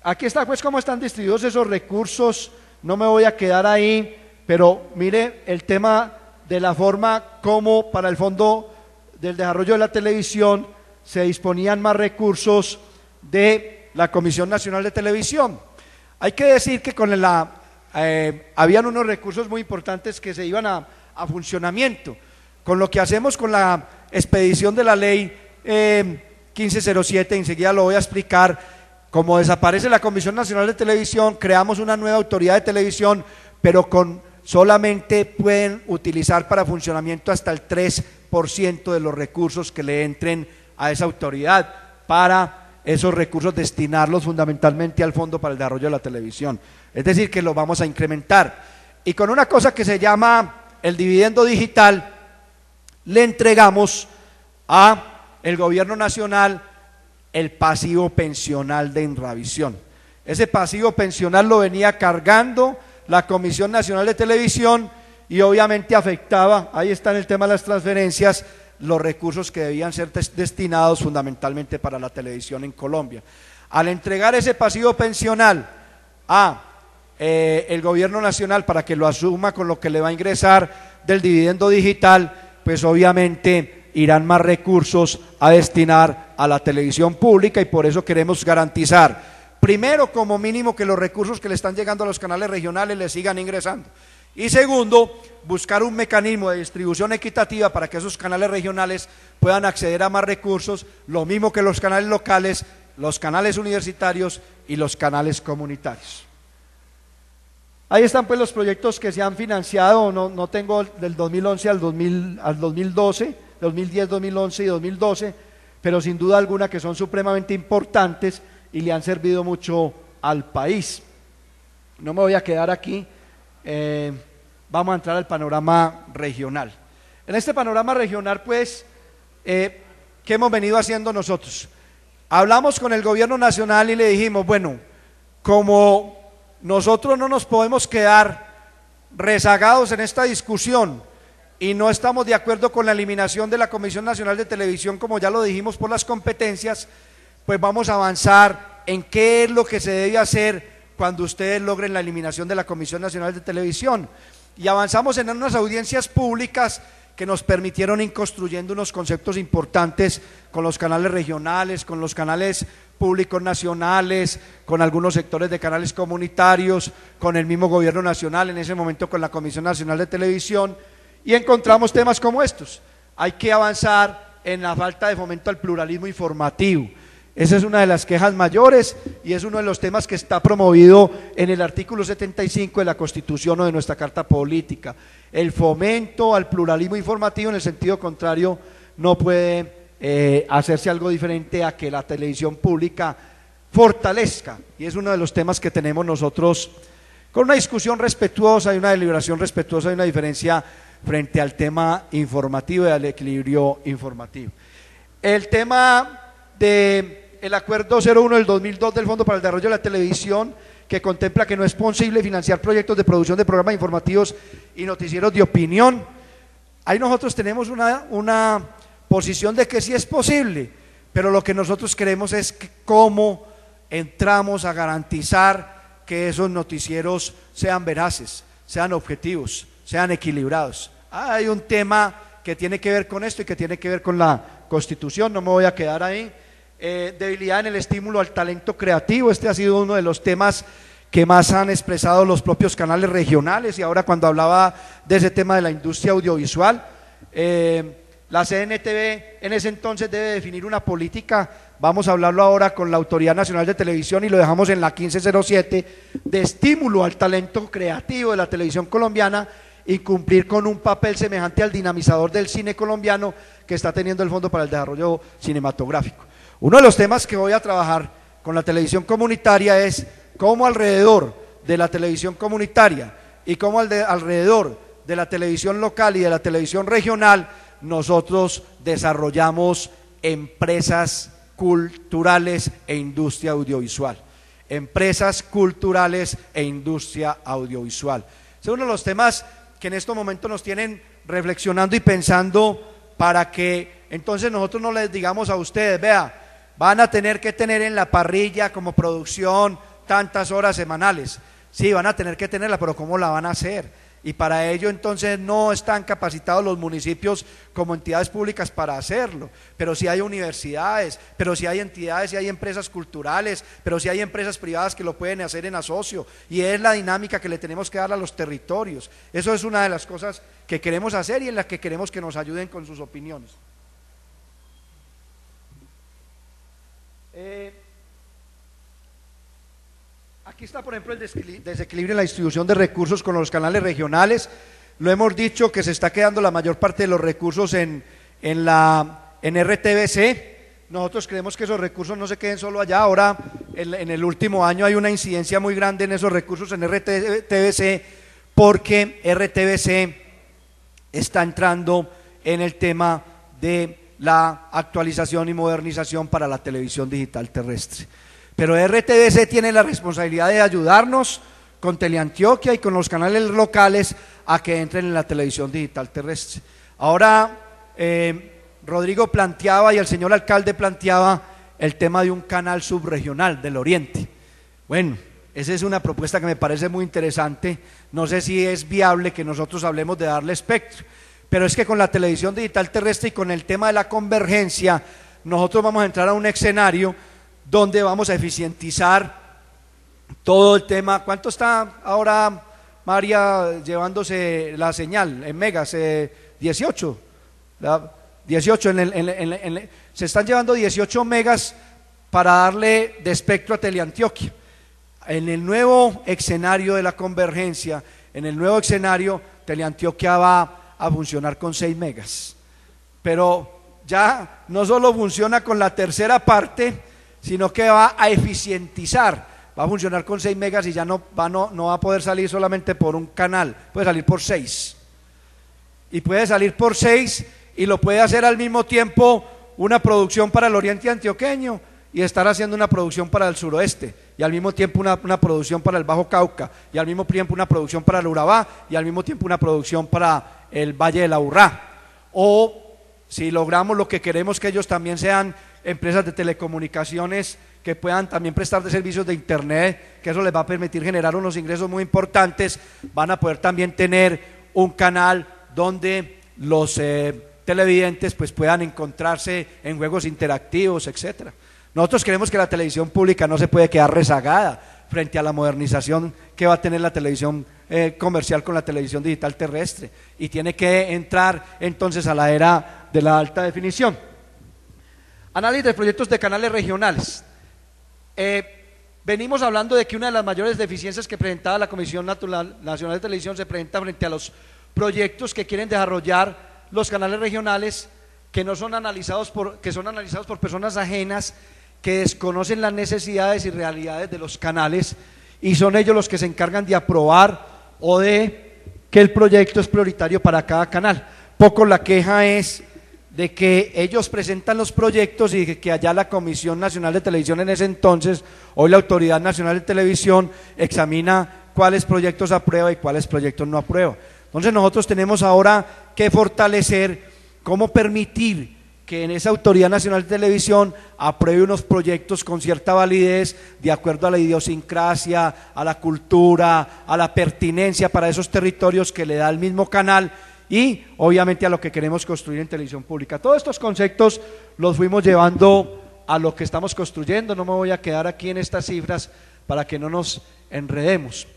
Aquí está pues cómo están distribuidos esos recursos, no me voy a quedar ahí, pero mire el tema de la forma como para el Fondo del Desarrollo de la Televisión se disponían más recursos de la Comisión Nacional de Televisión. Hay que decir que habían unos recursos muy importantes que se iban a funcionamiento, con lo que hacemos con la expedición de la ley 1507, enseguida lo voy a explicar. Como desaparece la Comisión Nacional de Televisión, creamos una nueva autoridad de televisión, pero solamente pueden utilizar para funcionamiento hasta el 3% de los recursos que le entren a esa autoridad, para esos recursos destinarlos fundamentalmente al Fondo para el Desarrollo de la Televisión. Es decir, que lo vamos a incrementar. Y con una cosa que se llama el dividendo digital, le entregamos a el gobierno nacional el pasivo pensional de Enravisión. Ese pasivo pensional lo venía cargando la Comisión Nacional de Televisión y obviamente afectaba, ahí está en el tema de las transferencias, los recursos que debían ser destinados fundamentalmente para la televisión en Colombia. Al entregar ese pasivo pensional a el gobierno nacional para que lo asuma con lo que le va a ingresar del dividendo digital, pues obviamente irán más recursos a destinar a la televisión pública, y por eso queremos garantizar, primero, como mínimo, que los recursos que le están llegando a los canales regionales le sigan ingresando, y segundo, buscar un mecanismo de distribución equitativa para que esos canales regionales puedan acceder a más recursos, lo mismo que los canales locales, los canales universitarios y los canales comunitarios. Ahí están pues los proyectos que se han financiado, no tengo del 2011 al 2012, 2010, 2011 y 2012, pero sin duda alguna que son supremamente importantes y le han servido mucho al país. No me voy a quedar aquí, vamos a entrar al panorama regional. En este panorama regional pues, ¿qué hemos venido haciendo nosotros? Hablamos con el gobierno nacional y le dijimos, bueno, como nosotros no nos podemos quedar rezagados en esta discusión y no estamos de acuerdo con la eliminación de la Comisión Nacional de Televisión, como ya lo dijimos, por las competencias, pues vamos a avanzar en qué es lo que se debe hacer cuando ustedes logren la eliminación de la Comisión Nacional de Televisión. Y avanzamos en unas audiencias públicas que nos permitieron ir construyendo unos conceptos importantes con los canales regionales, con los canales públicos nacionales, con algunos sectores de canales comunitarios, con el mismo gobierno nacional, en ese momento con la Comisión Nacional de Televisión, y encontramos temas como estos. Hay que avanzar en la falta de fomento al pluralismo informativo. Esa es una de las quejas mayores y es uno de los temas que está promovido en el artículo 75 de la Constitución o de nuestra Carta Política. El fomento al pluralismo informativo, en el sentido contrario, no puede hacerse algo diferente a que la televisión pública fortalezca, y es uno de los temas que tenemos nosotros con una discusión respetuosa y una deliberación respetuosa y una diferencia frente al tema informativo y al equilibrio informativo. El tema del acuerdo 01 del 2002 del Fondo para el Desarrollo de la Televisión, que contempla que no es posible financiar proyectos de producción de programas informativos y noticieros de opinión. Ahí nosotros tenemos una posición de que sí es posible, pero lo que nosotros queremos es cómo entramos a garantizar que esos noticieros sean veraces, sean objetivos, sean equilibrados. Hay un tema que tiene que ver con esto y que tiene que ver con la Constitución, no me voy a quedar ahí. Debilidad en el estímulo al talento creativo, este ha sido uno de los temas que más han expresado los propios canales regionales, y ahora cuando hablaba de ese tema de la industria audiovisual, la CNTV en ese entonces debe definir una política, vamos a hablarlo ahora con la Autoridad Nacional de Televisión y lo dejamos en la 1507, de estímulo al talento creativo de la televisión colombiana y cumplir con un papel semejante al dinamizador del cine colombiano que está teniendo el Fondo para el Desarrollo Cinematográfico. Uno de los temas que voy a trabajar con la televisión comunitaria es cómo alrededor de la televisión comunitaria y cómo alrededor de la televisión local y de la televisión regional nosotros desarrollamos empresas culturales e industria audiovisual. Empresas culturales e industria audiovisual. Es uno de los temas que en estos momentos nos tienen reflexionando y pensando, para que entonces nosotros no les digamos a ustedes, vea, van a tener que tener en la parrilla como producción tantas horas semanales. Sí, van a tener que tenerla, pero ¿cómo la van a hacer? Y para ello entonces no están capacitados los municipios como entidades públicas para hacerlo, pero sí hay universidades, pero sí hay entidades y hay empresas culturales, pero sí hay empresas privadas que lo pueden hacer en asocio, y es la dinámica que le tenemos que dar a los territorios. Eso es una de las cosas que queremos hacer y en las que queremos que nos ayuden con sus opiniones. Aquí está, por ejemplo, el desequilibrio en la distribución de recursos con los canales regionales. Lo hemos dicho que se está quedando la mayor parte de los recursos en RTBC. Nosotros creemos que esos recursos no se queden solo allá. Ahora, en el último año hay una incidencia muy grande en esos recursos en RTBC, porque RTBC está entrando en el tema de la actualización y modernización para la televisión digital terrestre. Pero RTBC tiene la responsabilidad de ayudarnos con Teleantioquia y con los canales locales a que entren en la televisión digital terrestre. Ahora Rodrigo planteaba y el señor alcalde planteaba el tema de un canal subregional del Oriente. Bueno, esa es una propuesta que me parece muy interesante. No sé si es viable que nosotros hablemos de darle espectro, pero es que con la televisión digital terrestre y con el tema de la convergencia, nosotros vamos a entrar a un escenario donde vamos a eficientizar todo el tema. ¿Cuánto está ahora, María, llevándose la señal en megas? 18. 18 se están llevando 18 megas para darle de espectro a Teleantioquia. En el nuevo escenario de la convergencia, en el nuevo escenario, Teleantioquia va a funcionar con 6 megas. Pero ya no solo funciona con la tercera parte, sino que va a eficientizar, va a funcionar con 6 megas y ya no va a poder salir solamente por un canal, puede salir por 6. Y puede salir por 6 y lo puede hacer al mismo tiempo una producción para el oriente antioqueño y estar haciendo una producción para el suroeste, y al mismo tiempo una producción para el Bajo Cauca, y al mismo tiempo una producción para el Urabá, y al mismo tiempo una producción para el Valle de la Urrá. O si logramos lo que queremos, que ellos también sean empresas de telecomunicaciones que puedan también prestar de servicios de internet, que eso les va a permitir generar unos ingresos muy importantes, van a poder también tener un canal donde los televidentes pues puedan encontrarse en juegos interactivos, etcétera. Nosotros creemos que la televisión pública no se puede quedar rezagada frente a la modernización que va a tener la televisión comercial con la televisión digital terrestre, y tiene que entrar entonces a la era de la alta definición. Análisis de proyectos de canales regionales. Venimos hablando de que una de las mayores deficiencias que presentaba la Comisión Nacional de Televisión se presenta frente a los proyectos que quieren desarrollar los canales regionales, que son analizados por personas ajenas que desconocen las necesidades y realidades de los canales, y son ellos los que se encargan de aprobar o de que el proyecto es prioritario para cada canal. Poco la queja es de que ellos presentan los proyectos y que allá la Comisión Nacional de Televisión en ese entonces, hoy la Autoridad Nacional de Televisión, examina cuáles proyectos aprueba y cuáles proyectos no aprueba. Entonces nosotros tenemos ahora que fortalecer cómo permitir que en esa Autoridad Nacional de Televisión apruebe unos proyectos con cierta validez, de acuerdo a la idiosincrasia, a la cultura, a la pertinencia para esos territorios que le da el mismo canal, y obviamente a lo que queremos construir en televisión pública. Todos estos conceptos los fuimos llevando a lo que estamos construyendo. No me voy a quedar aquí en estas cifras para que no nos enredemos.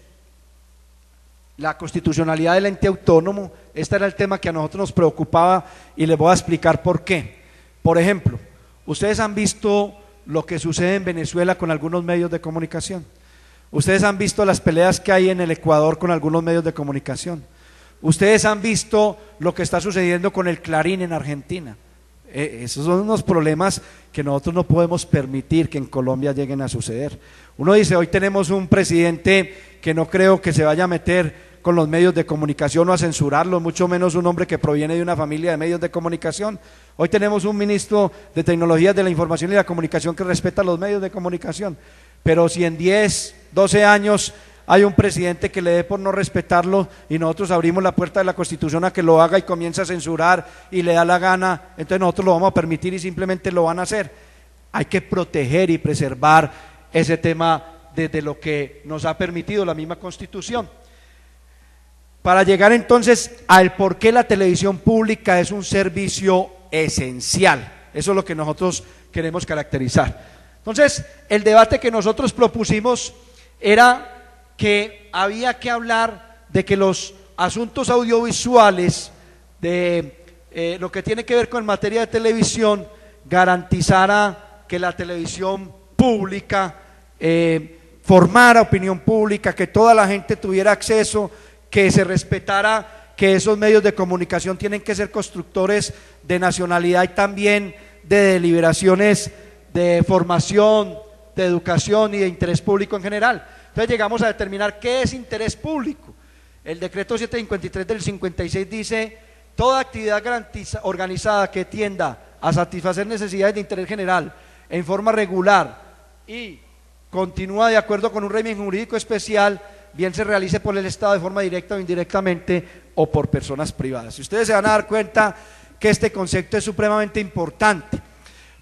La constitucionalidad del ente autónomo, este era el tema que a nosotros nos preocupaba, y les voy a explicar por qué. Por ejemplo, ustedes han visto lo que sucede en Venezuela con algunos medios de comunicación. Ustedes han visto las peleas que hay en el Ecuador con algunos medios de comunicación. Ustedes han visto lo que está sucediendo con el Clarín en Argentina. Esos son unos problemas que nosotros no podemos permitir que en Colombia lleguen a suceder. Uno dice, hoy tenemos un presidente que no creo que se vaya a meter con los medios de comunicación o a censurarlos, mucho menos un hombre que proviene de una familia de medios de comunicación. Hoy tenemos un ministro de Tecnologías de la Información y la Comunicación que respeta los medios de comunicación, pero si en 10, 12 años hay un presidente que le dé por no respetarlo y nosotros abrimos la puerta de la Constitución a que lo haga y comienza a censurar y le da la gana, entonces nosotros lo vamos a permitir y simplemente lo van a hacer. Hay que proteger y preservar ese tema desde lo que nos ha permitido la misma Constitución. Para llegar entonces al por qué la televisión pública es un servicio esencial, eso es lo que nosotros queremos caracterizar. Entonces, el debate que nosotros propusimos era que había que hablar de que los asuntos audiovisuales, de lo que tiene que ver con materia de televisión, garantizara que la televisión pública formara opinión pública, que toda la gente tuviera acceso, que se respetara que esos medios de comunicación tienen que ser constructores de nacionalidad y también de deliberaciones de formación, de educación y de interés público en general. Entonces llegamos a determinar qué es interés público. El decreto 753 del 56 dice: toda actividad organizada que tienda a satisfacer necesidades de interés general en forma regular y continúa de acuerdo con un régimen jurídico especial, bien se realice por el Estado de forma directa o indirectamente o por personas privadas. Si ustedes se van a dar cuenta que este concepto es supremamente importante,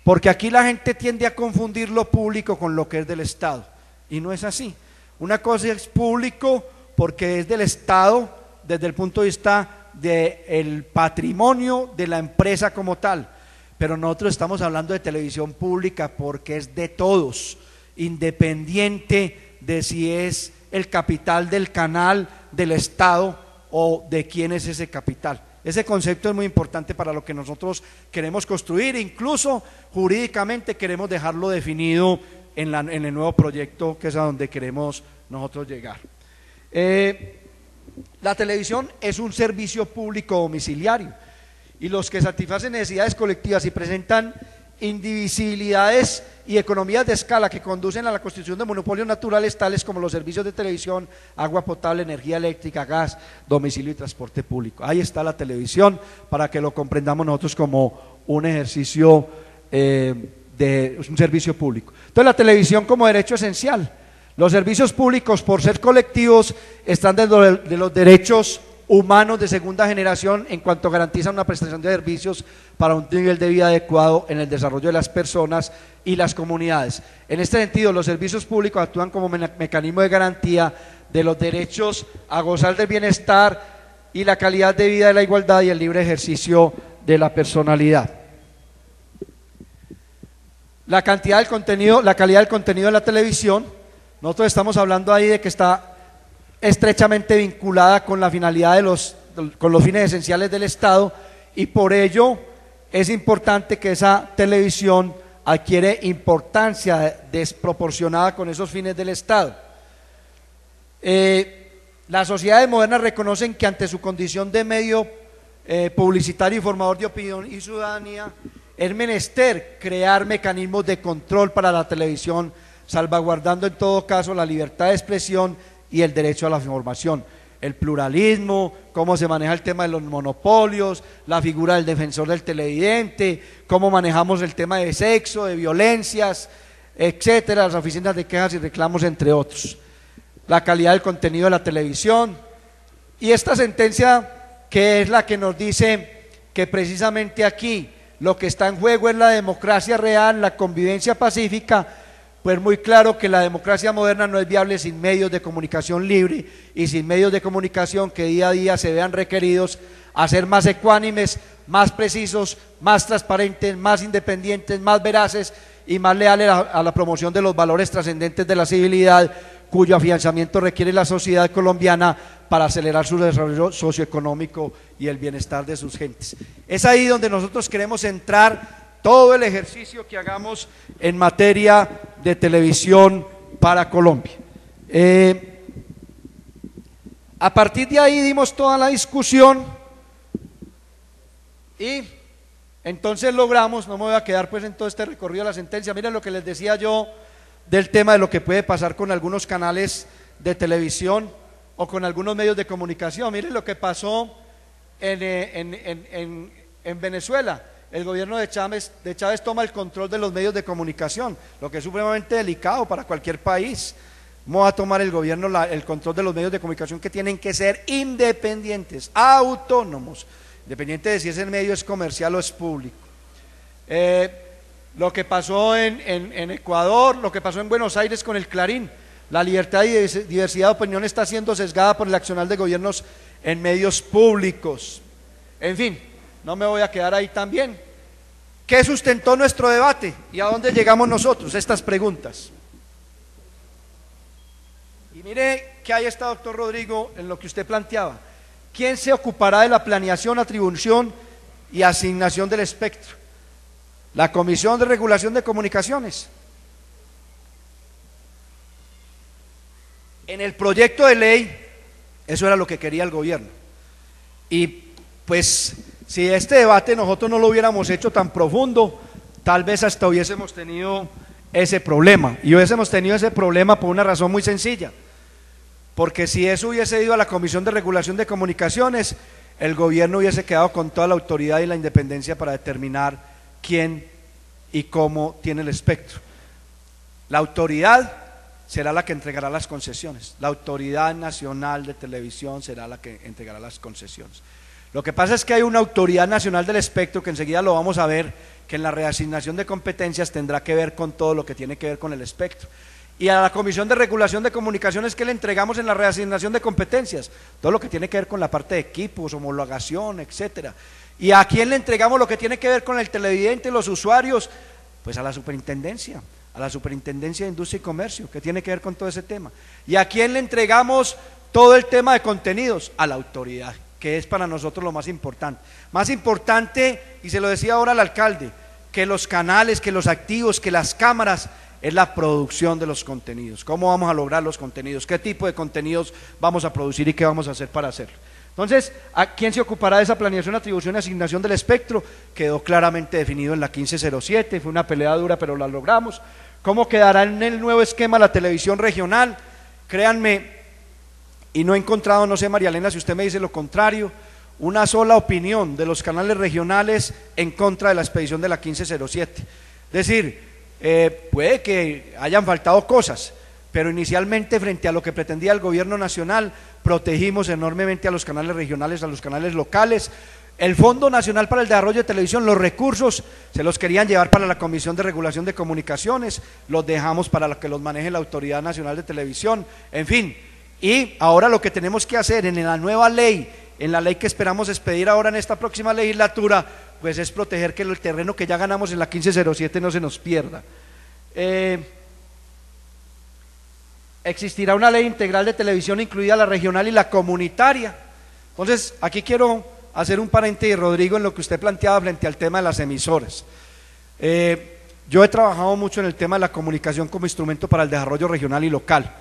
porque aquí la gente tiende a confundir lo público con lo que es del Estado, y no es así. Una cosa es público porque es del Estado desde el punto de vista del patrimonio de la empresa como tal, pero nosotros estamos hablando de televisión pública porque es de todos, independiente de si es el capital del canal, del Estado o de quién es ese capital. Ese concepto es muy importante para lo que nosotros queremos construir, incluso jurídicamente queremos dejarlo definido en el nuevo proyecto, que es a donde queremos nosotros llegar. La televisión es un servicio público domiciliario, y los que satisfacen necesidades colectivas y presentan indivisibilidades y economías de escala que conducen a la constitución de monopolios naturales tales como los servicios de televisión, agua potable, energía eléctrica, gas, domicilio y transporte público. Ahí está la televisión, para que lo comprendamos nosotros como un ejercicio de un servicio público. Entonces, la televisión como derecho esencial. Los servicios públicos, por ser colectivos, están dentro de los derechos humanos de segunda generación en cuanto garantizan una prestación de servicios para un nivel de vida adecuado en el desarrollo de las personas y las comunidades. En este sentido, los servicios públicos actúan como mecanismo de garantía de los derechos a gozar del bienestar y la calidad de vida, de la igualdad y el libre ejercicio de la personalidad. La cantidad del contenido, la calidad del contenido de la televisión, nosotros estamos hablando ahí de que está estrechamente vinculada con la finalidad con los fines esenciales del Estado, y por ello es importante que esa televisión adquiere importancia desproporcionada con esos fines del Estado. Las sociedades modernas reconocen que ante su condición de medio publicitario y formador de opinión y ciudadanía, es menester crear mecanismos de control para la televisión, salvaguardando en todo caso la libertad de expresión y el derecho a la información, el pluralismo, cómo se maneja el tema de los monopolios, la figura del defensor del televidente, cómo manejamos el tema de sexo, de violencias, etcétera, las oficinas de quejas y reclamos, entre otros. La calidad del contenido de la televisión, y esta sentencia, que es la que nos dice que precisamente aquí lo que está en juego es la democracia real, la convivencia pacífica. Pues muy claro que la democracia moderna no es viable sin medios de comunicación libre y sin medios de comunicación que día a día se vean requeridos a ser más ecuánimes, más precisos, más transparentes, más independientes, más veraces y más leales a la promoción de los valores trascendentes de la civilidad, cuyo afianzamiento requiere la sociedad colombiana para acelerar su desarrollo socioeconómico y el bienestar de sus gentes. Es ahí donde nosotros queremos entrar todo el ejercicio que hagamos en materia de televisión para Colombia. A partir de ahí dimos toda la discusión y entonces logramos, no me voy a quedar pues en todo este recorrido de la sentencia, miren lo que les decía yo del tema de lo que puede pasar con algunos canales de televisión o con algunos medios de comunicación. Miren lo que pasó en Venezuela. El gobierno de Chávez toma el control de los medios de comunicación, lo que es supremamente delicado para cualquier país. ¿Cómo va a tomar el gobierno el control de los medios de comunicación que tienen que ser independientes, autónomos, independiente de si ese medio es comercial o es público? Lo que pasó en Ecuador, lo que pasó en Buenos Aires con el Clarín, la libertad y diversidad de opinión está siendo sesgada por el accionar de gobiernos en medios públicos. En fin, no me voy a quedar ahí también. ¿Qué sustentó nuestro debate y a dónde llegamos nosotros? Estas preguntas. Y mire que ahí está, doctor Rodrigo, en lo que usted planteaba. ¿Quién se ocupará de la planeación, atribución y asignación del espectro? La Comisión de Regulación de Comunicaciones. En el proyecto de ley, eso era lo que quería el gobierno. Y pues, si este debate nosotros no lo hubiéramos hecho tan profundo, tal vez hasta hubiésemos tenido ese problema. Y hubiésemos tenido ese problema por una razón muy sencilla. Porque si eso hubiese ido a la Comisión de Regulación de Comunicaciones, el gobierno hubiese quedado con toda la autoridad y la independencia para determinar quién y cómo tiene el espectro. La autoridad será la que entregará las concesiones. La Autoridad Nacional de Televisión será la que entregará las concesiones. Lo que pasa es que hay una Autoridad Nacional del Espectro, que enseguida lo vamos a ver, que en la reasignación de competencias tendrá que ver con todo lo que tiene que ver con el espectro. Y a la Comisión de Regulación de Comunicaciones, ¿qué le entregamos en la reasignación de competencias? Todo lo que tiene que ver con la parte de equipos, homologación, etcétera. ¿Y a quién le entregamos lo que tiene que ver con el televidente y los usuarios? Pues a la Superintendencia de Industria y Comercio, que tiene que ver con todo ese tema. ¿Y a quién le entregamos todo el tema de contenidos? A la autoridad, que es para nosotros lo más importante. Más importante, y se lo decía ahora al alcalde, que los canales, que los activos, que las cámaras, es la producción de los contenidos. ¿Cómo vamos a lograr los contenidos? ¿Qué tipo de contenidos vamos a producir y qué vamos a hacer para hacerlo? Entonces, ¿a quién se ocupará de esa planeación, atribución y asignación del espectro? Quedó claramente definido en la 1507, fue una pelea dura, pero la logramos. ¿Cómo quedará en el nuevo esquema la televisión regional? Créanme, y no he encontrado, no sé, María Elena, si usted me dice lo contrario, una sola opinión de los canales regionales en contra de la expedición de la 1507. Es decir, puede que hayan faltado cosas, pero inicialmente, frente a lo que pretendía el gobierno nacional, protegimos enormemente a los canales regionales, a los canales locales. El Fondo Nacional para el Desarrollo de Televisión, los recursos se los querían llevar para la Comisión de Regulación de Comunicaciones, los dejamos para que los maneje la Autoridad Nacional de Televisión, en fin. Y ahora lo que tenemos que hacer en la nueva ley, en la ley que esperamos expedir ahora en esta próxima legislatura, pues es proteger que el terreno que ya ganamos en la 1507 no se nos pierda. Existirá una ley integral de televisión, incluida la regional y la comunitaria. Entonces, aquí quiero hacer un paréntesis, Rodrigo, en lo que usted planteaba frente al tema de las emisoras. Yo he trabajado mucho en el tema de la comunicación como instrumento para el desarrollo regional y local,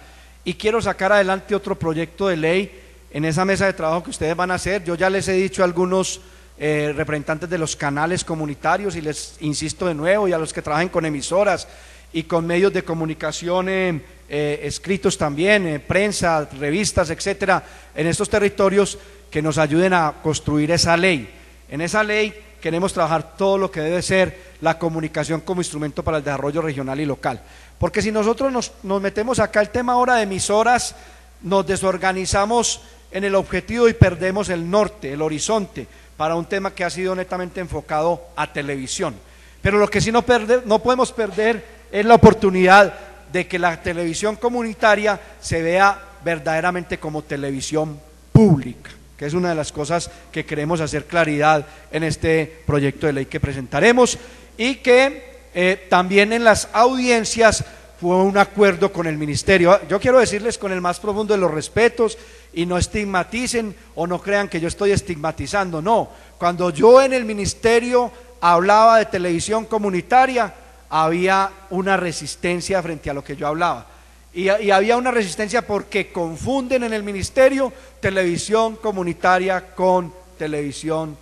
y quiero sacar adelante otro proyecto de ley en esa mesa de trabajo que ustedes van a hacer. Yo ya les he dicho a algunos representantes de los canales comunitarios, y les insisto de nuevo, y a los que trabajen con emisoras y con medios de comunicación escritos también, prensa, revistas, etcétera, en estos territorios, que nos ayuden a construir esa ley. En esa ley queremos trabajar todo lo que debe ser la comunicación como instrumento para el desarrollo regional y local, porque si nosotros nos metemos acá el tema ahora de emisoras, nos desorganizamos en el objetivo y perdemos el norte, el horizonte, para un tema que ha sido netamente enfocado a televisión. Pero lo que sí no podemos perder es la oportunidad de que la televisión comunitaria se vea verdaderamente como televisión pública, que es una de las cosas que queremos hacer claridad en este proyecto de ley que presentaremos, y que también en las audiencias fue un acuerdo con el ministerio. Yo quiero decirles con el más profundo de los respetos, y no estigmaticen o no crean que yo estoy estigmatizando, no. Cuando yo en el ministerio hablaba de televisión comunitaria, había una resistencia frente a lo que yo hablaba, y había una resistencia porque confunden en el ministerio televisión comunitaria con televisión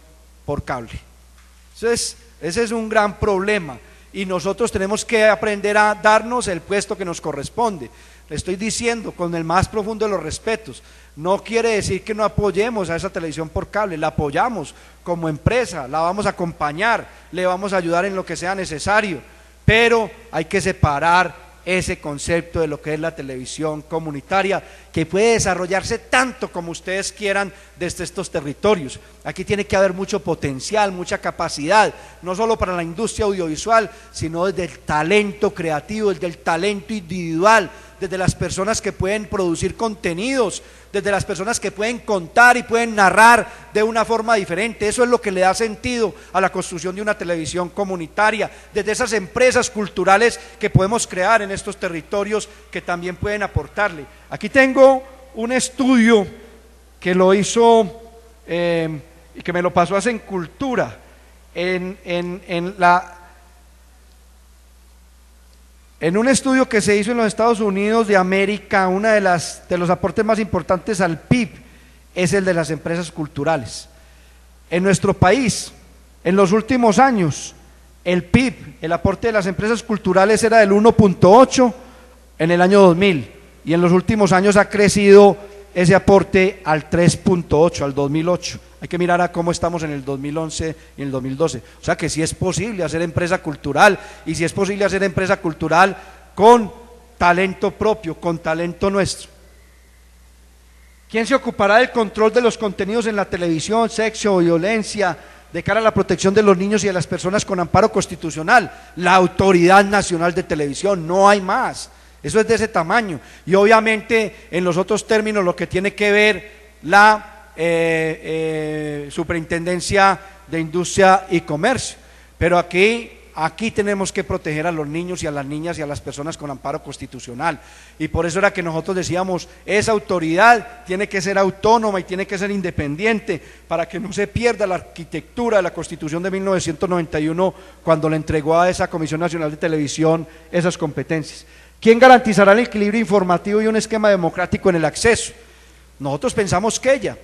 por cable. Entonces, ese es un gran problema, y nosotros tenemos que aprender a darnos el puesto que nos corresponde. Le estoy diciendo con el más profundo de los respetos, no quiere decir que no apoyemos a esa televisión por cable, la apoyamos como empresa, la vamos a acompañar, le vamos a ayudar en lo que sea necesario, pero hay que separar ese concepto de lo que es la televisión comunitaria, que puede desarrollarse tanto como ustedes quieran desde estos territorios. Aquí tiene que haber mucho potencial, mucha capacidad, no solo para la industria audiovisual, sino desde el talento creativo, desde el talento individual, desde las personas que pueden producir contenidos, desde las personas que pueden contar y pueden narrar de una forma diferente. Eso es lo que le da sentido a la construcción de una televisión comunitaria, desde esas empresas culturales que podemos crear en estos territorios, que también pueden aportarle. Aquí tengo un estudio que lo hizo y que me lo pasó hace en Cultura, en un estudio que se hizo en los Estados Unidos de América. Uno de los aportes más importantes al PIB es el de las empresas culturales. En nuestro país, en los últimos años, el PIB, el aporte de las empresas culturales era del 1.8 en el año 2000, y en los últimos años ha crecido ese aporte al 3.8, al 2008. Hay que mirar a cómo estamos en el 2011 y en el 2012. O sea que sí es posible hacer empresa cultural, y si es posible hacer empresa cultural con talento propio, con talento nuestro. ¿Quién se ocupará del control de los contenidos en la televisión, sexo, violencia, de cara a la protección de los niños y de las personas con amparo constitucional? La Autoridad Nacional de Televisión, no hay más. Eso es de ese tamaño. Y obviamente en los otros términos lo que tiene que ver la Superintendencia de Industria y Comercio. Pero aquí tenemos que proteger a los niños y a las niñas y a las personas con amparo constitucional, y por eso era que nosotros decíamos, esa autoridad tiene que ser autónoma y tiene que ser independiente para que no se pierda la arquitectura de la Constitución de 1991 cuando le entregó a esa Comisión Nacional de Televisión esas competencias. ¿Quién garantizará el equilibrio informativo y un esquema democrático en el acceso? Nosotros pensamos que ella,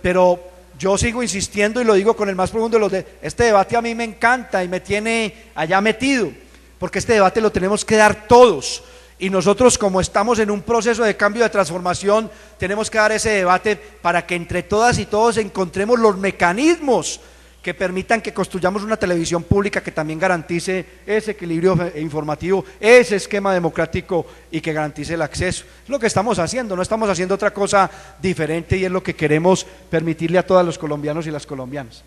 pero yo sigo insistiendo y lo digo con el más profundo de los este debate a mí me encanta y me tiene allá metido, porque este debate lo tenemos que dar todos, y nosotros, como estamos en un proceso de cambio, de transformación, tenemos que dar ese debate para que entre todas y todos encontremos los mecanismos que permitan que construyamos una televisión pública que también garantice ese equilibrio informativo, ese esquema democrático, y que garantice el acceso. Es lo que estamos haciendo, no estamos haciendo otra cosa diferente, y es lo que queremos permitirle a todos los colombianos y las colombianas.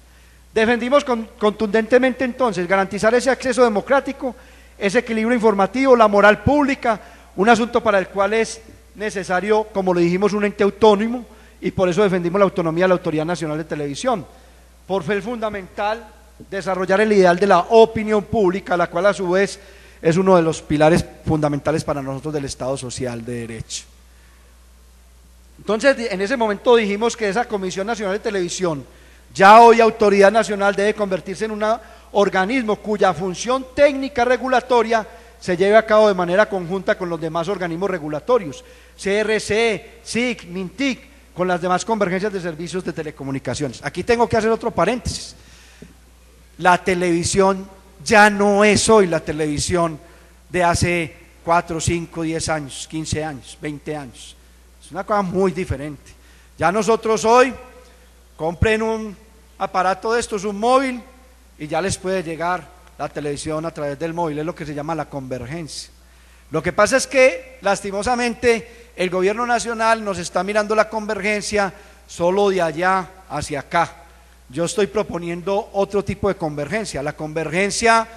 Defendimos contundentemente entonces garantizar ese acceso democrático, ese equilibrio informativo, la moral pública, un asunto para el cual es necesario, como le dijimos, un ente autónomo, y por eso defendimos la autonomía de la Autoridad Nacional de Televisión. Por fe fundamental, desarrollar el ideal de la opinión pública, la cual a su vez es uno de los pilares fundamentales para nosotros del Estado Social de Derecho. Entonces, en ese momento dijimos que esa Comisión Nacional de Televisión, ya hoy Autoridad Nacional, debe convertirse en un organismo cuya función técnica regulatoria se lleve a cabo de manera conjunta con los demás organismos regulatorios, CRC, SIC, MINTIC, con las demás convergencias de servicios de telecomunicaciones. Aquí tengo que hacer otro paréntesis. La televisión ya no es hoy la televisión de hace 4, 5, 10 años, 15 años, 20 años. Es una cosa muy diferente. Ya nosotros hoy, compren un aparato de estos, un móvil, y ya les puede llegar la televisión a través del móvil. Es lo que se llama la convergencia. Lo que pasa es que, lastimosamente, el gobierno nacional nos está mirando la convergencia solo de allá hacia acá. Yo estoy proponiendo otro tipo de convergencia, la convergencia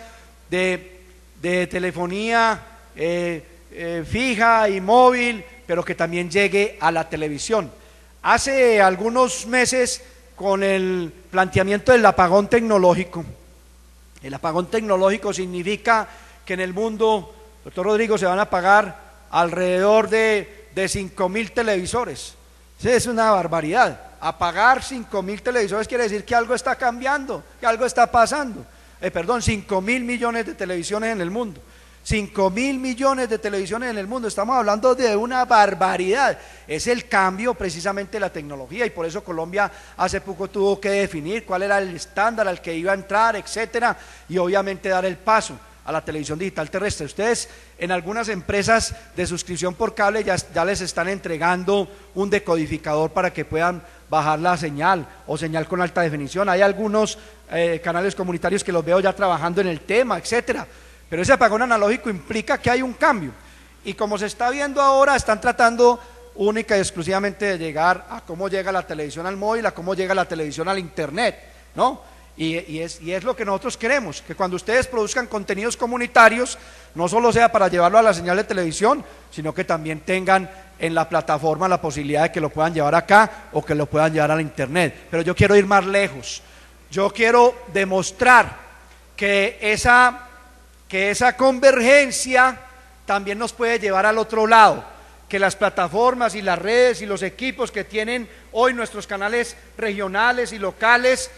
de telefonía fija y móvil, pero que también llegue a la televisión. Hace algunos meses, con el planteamiento del apagón tecnológico, el apagón tecnológico significa que en el mundo, doctor Rodrigo, se van a apagar alrededor de 5.000 televisores. Sí, es una barbaridad. Apagar 5.000 televisores quiere decir que algo está cambiando, que algo está pasando. 5.000 millones de televisiones en el mundo. 5.000 millones de televisiones en el mundo. Estamos hablando de una barbaridad. Es el cambio precisamente de la tecnología, y por eso Colombia hace poco tuvo que definir cuál era el estándar al que iba a entrar, etcétera, y obviamente dar el paso a la televisión digital terrestre. Ustedes en algunas empresas de suscripción por cable ya les están entregando un decodificador para que puedan bajar la señal o señal con alta definición. Hay algunos canales comunitarios que los veo ya trabajando en el tema, etcétera. Pero ese apagón analógico implica que hay un cambio, y como se está viendo ahora, están tratando única y exclusivamente de llegar a cómo llega la televisión al móvil, a cómo llega la televisión al internet, ¿no? Y es lo que nosotros queremos, que cuando ustedes produzcan contenidos comunitarios, no solo sea para llevarlo a la señal de televisión, sino que también tengan en la plataforma la posibilidad de que lo puedan llevar acá o que lo puedan llevar al internet. Pero yo quiero ir más lejos. Yo quiero demostrar que esa convergencia también nos puede llevar al otro lado, que las plataformas y las redes y los equipos que tienen hoy nuestros canales regionales y locales,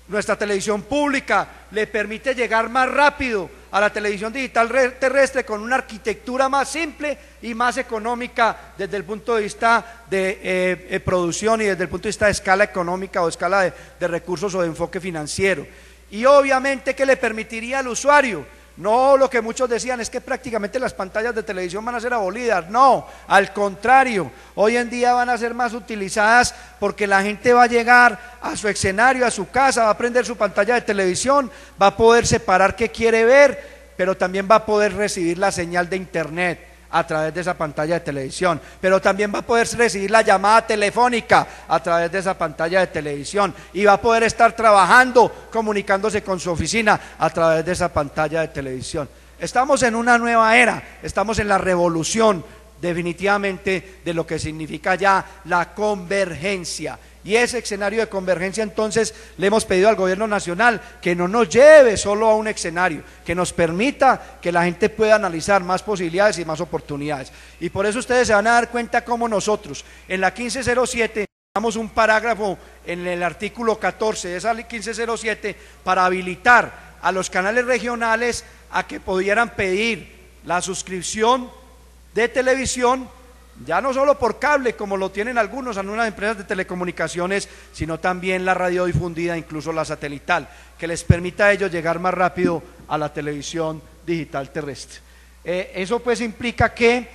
nuestra televisión pública, le permite llegar más rápido a la televisión digital terrestre con una arquitectura más simple y más económica desde el punto de vista de producción y desde el punto de vista de escala económica o escala de recursos o de enfoque financiero. Y obviamente que le permitiría al usuario, no lo que muchos decían es que prácticamente las pantallas de televisión van a ser abolidas. No, al contrario, hoy en día van a ser más utilizadas porque la gente va a llegar a su escenario, a su casa, va a prender su pantalla de televisión, va a poder separar qué quiere ver, pero también va a poder recibir la señal de internet a través de esa pantalla de televisión, pero también va a poder recibir la llamada telefónica a través de esa pantalla de televisión y va a poder estar trabajando, comunicándose con su oficina a través de esa pantalla de televisión. Estamos en una nueva era, estamos en la revolución definitivamente de lo que significa ya la convergencia. Y ese escenario de convergencia, entonces, le hemos pedido al gobierno nacional que no nos lleve solo a un escenario, que nos permita que la gente pueda analizar más posibilidades y más oportunidades. Y por eso ustedes se van a dar cuenta cómo nosotros, en la 1507, damos un parágrafo en el artículo 14 de esa 1507 para habilitar a los canales regionales a que pudieran pedir la suscripción de televisión, ya no solo por cable como lo tienen algunas empresas de telecomunicaciones, sino también la radiodifundida, incluso la satelital, que les permita a ellos llegar más rápido a la televisión digital terrestre. Eso pues implica que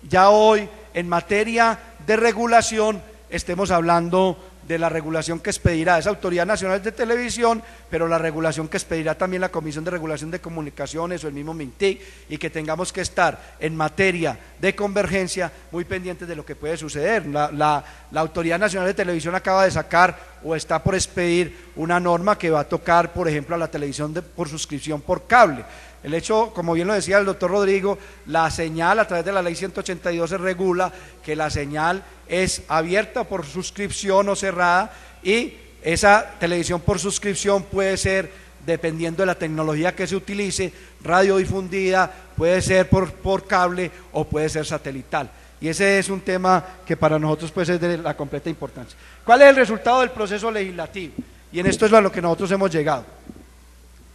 ya hoy en materia de regulación estemos hablando de la regulación que expedirá esa Autoridad Nacional de Televisión, pero la regulación que expedirá también la Comisión de Regulación de Comunicaciones o el mismo MINTIC, y que tengamos que estar en materia de convergencia muy pendientes de lo que puede suceder. La Autoridad Nacional de Televisión acaba de sacar o está por expedir una norma que va a tocar, por ejemplo, a la televisión por suscripción por cable. El hecho, como bien lo decía el doctor Rodrigo, la señal a través de la ley 182 se regula que la señal es abierta por suscripción o cerrada, y esa televisión por suscripción puede ser, dependiendo de la tecnología que se utilice, radiodifundida, puede ser por cable o puede ser satelital. Y ese es un tema que para nosotros pues es de la completa importancia. ¿Cuál es el resultado del proceso legislativo? Y en esto es a lo que nosotros hemos llegado.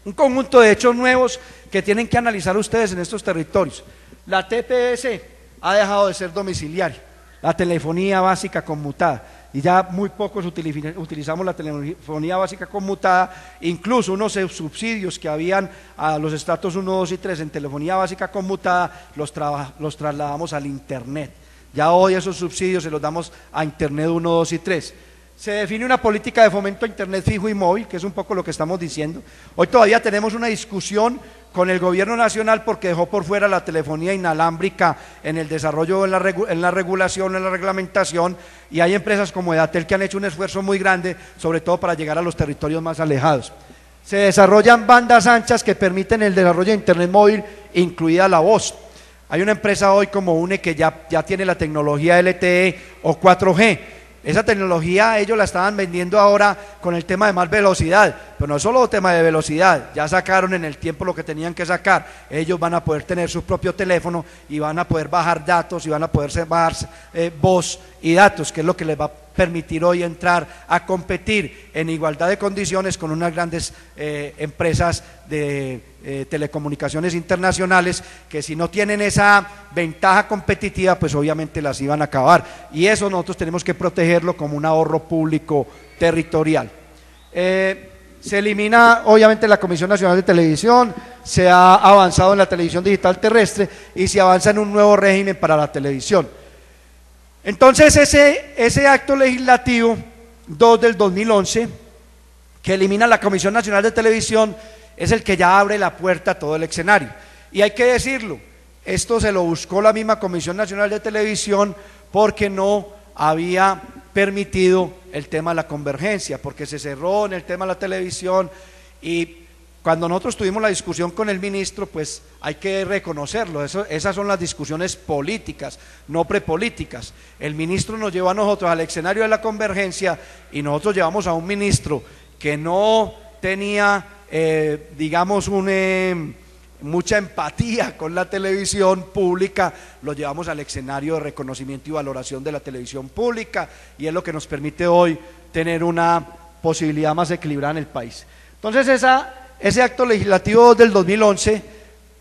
Un conjunto de hechos nuevos que tienen que analizar ustedes en estos territorios. La TPS ha dejado de ser domiciliaria, la telefonía básica conmutada, y ya muy pocos utilizamos la telefonía básica conmutada, incluso unos subsidios que habían a los estratos 1, 2 y 3 en telefonía básica conmutada, los trasladamos al internet. Ya hoy esos subsidios se los damos a internet 1, 2 y 3. Se define una política de fomento a internet fijo y móvil, que es un poco lo que estamos diciendo. Hoy todavía tenemos una discusión con el gobierno nacional porque dejó por fuera la telefonía inalámbrica en el desarrollo, en la regulación, en la reglamentación, y hay empresas como Edatel que han hecho un esfuerzo muy grande, sobre todo para llegar a los territorios más alejados. Se desarrollan bandas anchas que permiten el desarrollo de internet móvil, incluida la voz. Hay una empresa hoy como UNE que ya tiene la tecnología LTE o 4G. Esa tecnología ellos la estaban vendiendo ahora con el tema de más velocidad, pero no es solo tema de velocidad, ya sacaron en el tiempo lo que tenían que sacar. Ellos van a poder tener su propio teléfono y van a poder bajar datos y van a poder bajar voz y datos, que es lo que les va a permitir hoy entrar a competir en igualdad de condiciones con unas grandes empresas de telecomunicaciones internacionales, que si no tienen esa ventaja competitiva, pues obviamente las iban a acabar, y eso nosotros tenemos que protegerlo como un ahorro público territorial. Se elimina obviamente la Comisión Nacional de Televisión, se ha avanzado en la televisión digital terrestre y se avanza en un nuevo régimen para la televisión. Entonces ese acto legislativo 2 del 2011, que elimina la Comisión Nacional de Televisión, es el que ya abre la puerta a todo el escenario. Y hay que decirlo, esto se lo buscó la misma Comisión Nacional de Televisión porque no había permitido el tema de la convergencia, porque se cerró en el tema de la televisión. Y cuando nosotros tuvimos la discusión con el ministro, pues hay que reconocerlo, esas son las discusiones políticas, no prepolíticas. El ministro nos llevó a nosotros al escenario de la convergencia y nosotros llevamos a un ministro que no tenía, digamos, mucha empatía con la televisión pública, lo llevamos al escenario de reconocimiento y valoración de la televisión pública, y es lo que nos permite hoy tener una posibilidad más equilibrada en el país. Entonces ese acto legislativo del 2011,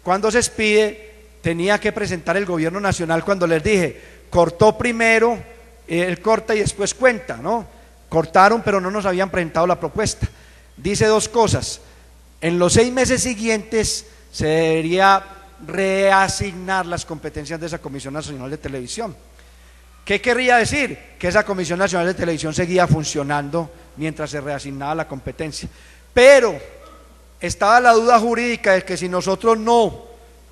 cuando se expide, tenía que presentar el gobierno nacional. Cuando les dije, cortó primero, él corta y después cuenta, ¿no? Cortaron, pero no nos habían presentado la propuesta. Dice dos cosas: en los 6 meses siguientes se debería reasignar las competencias de esa Comisión Nacional de Televisión. ¿Qué querría decir? Que esa Comisión Nacional de Televisión seguía funcionando mientras se reasignaba la competencia, pero estaba la duda jurídica de que si nosotros no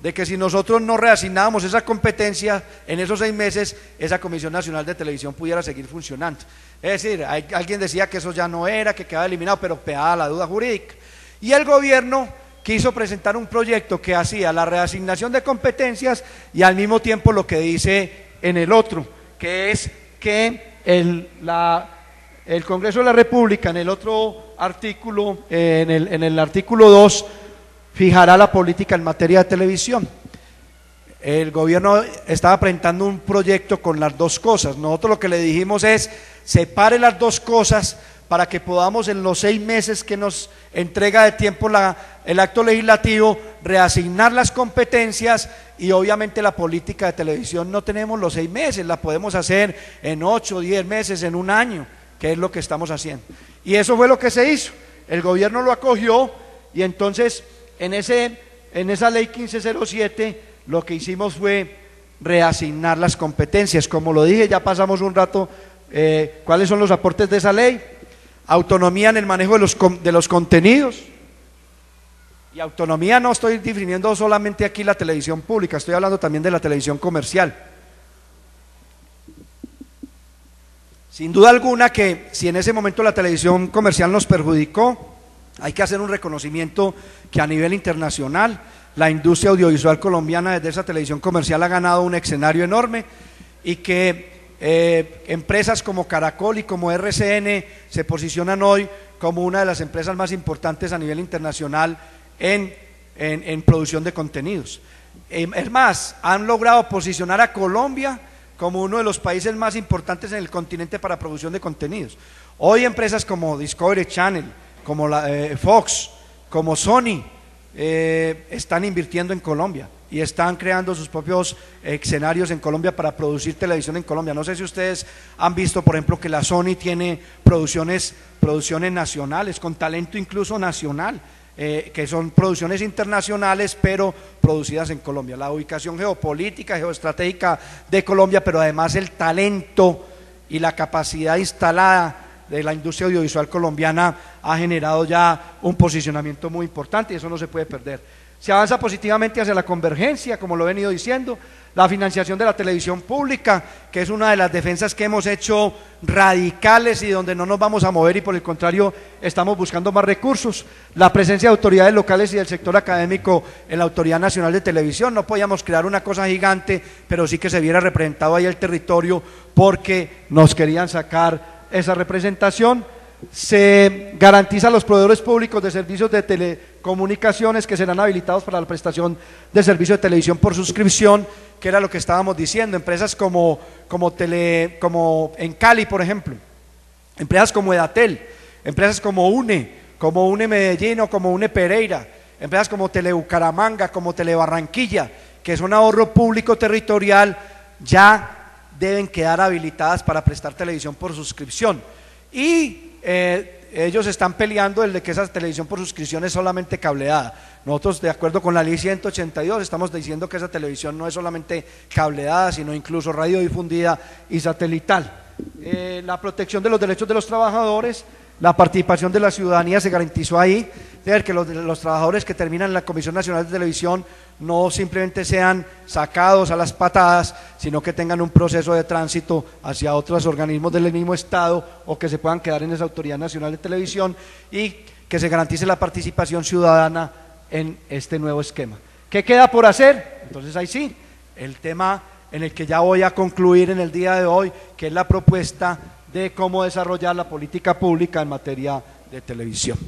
de que si nosotros no reasignábamos esa competencia en esos 6 meses, esa Comisión Nacional de Televisión pudiera seguir funcionando. Es decir, alguien decía que eso ya no era, que quedaba eliminado, pero pegada la duda jurídica. Y el gobierno quiso presentar un proyecto que hacía la reasignación de competencias y al mismo tiempo lo que dice en el otro, que es que el Congreso de la República en el otro artículo, en el artículo 2, fijará la política en materia de televisión. El gobierno estaba presentando un proyecto con las dos cosas. Nosotros lo que le dijimos es, separe las dos cosas para que podamos en los 6 meses que nos entrega de tiempo el acto legislativo, reasignar las competencias y obviamente la política de televisión no tenemos los 6 meses, la podemos hacer en 8, 10 meses, en un año, que es lo que estamos haciendo. Y eso fue lo que se hizo. El gobierno lo acogió y entonces en esa ley 1507 lo que hicimos fue reasignar las competencias. Como lo dije, ya pasamos un rato, ¿cuáles son los aportes de esa ley? Autonomía en el manejo de los contenidos, y autonomía no estoy definiendo solamente aquí la televisión pública, estoy hablando también de la televisión comercial. Sin duda alguna que si en ese momento la televisión comercial nos perjudicó, hay que hacer un reconocimiento que a nivel internacional la industria audiovisual colombiana desde esa televisión comercial ha ganado un escenario enorme y que empresas como Caracol y como RCN se posicionan hoy como una de las empresas más importantes a nivel internacional en producción de contenidos. Es más, han logrado posicionar a Colombia como uno de los países más importantes en el continente para producción de contenidos. Hoy empresas como Discovery Channel, como Fox, como Sony, están invirtiendo en Colombia y están creando sus propios escenarios en Colombia para producir televisión en Colombia. No sé si ustedes han visto, por ejemplo, que la Sony tiene producciones nacionales, con talento incluso nacional, que son producciones internacionales, pero producidas en Colombia. La ubicación geopolítica, geoestratégica de Colombia, pero además el talento y la capacidad instalada de la industria audiovisual colombiana ha generado ya un posicionamiento muy importante y eso no se puede perder. Se avanza positivamente hacia la convergencia, como lo he venido diciendo, la financiación de la televisión pública, que es una de las defensas que hemos hecho radicales y donde no nos vamos a mover y por el contrario estamos buscando más recursos, la presencia de autoridades locales y del sector académico en la Autoridad Nacional de Televisión. No podíamos crear una cosa gigante, pero sí que se viera representado ahí el territorio porque nos querían sacar esa representación. Se garantiza a los proveedores públicos de servicios de telecomunicaciones que serán habilitados para la prestación de servicio de televisión por suscripción, que era lo que estábamos diciendo, empresas como en Cali, por ejemplo, empresas como Edatel, empresas como UNE Medellín o como UNE Pereira, empresas como Telebucaramanga, como Telebarranquilla, que son ahorro público territorial, ya deben quedar habilitadas para prestar televisión por suscripción. Y ellos están peleando el de que esa televisión por suscripción es solamente cableada. Nosotros, de acuerdo con la ley 182, estamos diciendo que esa televisión no es solamente cableada, sino incluso radiodifundida y satelital. La protección de los derechos de los trabajadores, la participación de la ciudadanía se garantizó ahí, de que los trabajadores que terminan en la Comisión Nacional de Televisión no simplemente sean sacados a las patadas, sino que tengan un proceso de tránsito hacia otros organismos del mismo Estado o que se puedan quedar en esa Autoridad Nacional de Televisión y que se garantice la participación ciudadana en este nuevo esquema. ¿Qué queda por hacer? Entonces ahí sí, el tema en el que ya voy a concluir en el día de hoy, que es la propuesta de cómo desarrollar la política pública en materia de televisión.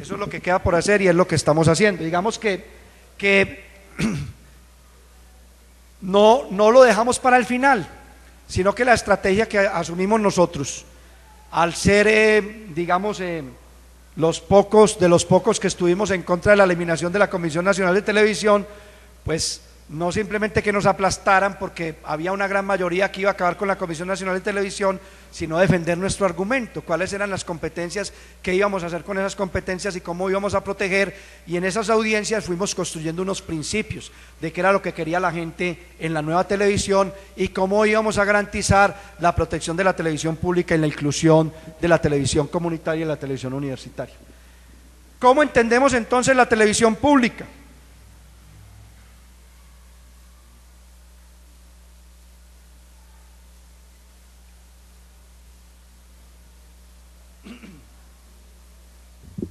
Eso es lo que queda por hacer y es lo que estamos haciendo. Digamos que no lo dejamos para el final, sino que la estrategia que asumimos nosotros, al ser, digamos, los pocos que estuvimos en contra de la eliminación de la Comisión Nacional de Televisión, pues no simplemente que nos aplastaran porque había una gran mayoría que iba a acabar con la Comisión Nacional de Televisión, sino defender nuestro argumento, cuáles eran las competencias, qué íbamos a hacer con esas competencias y cómo íbamos a proteger, y en esas audiencias fuimos construyendo unos principios de qué era lo que quería la gente en la nueva televisión y cómo íbamos a garantizar la protección de la televisión pública y la inclusión de la televisión comunitaria y la televisión universitaria. ¿Cómo entendemos entonces la televisión pública?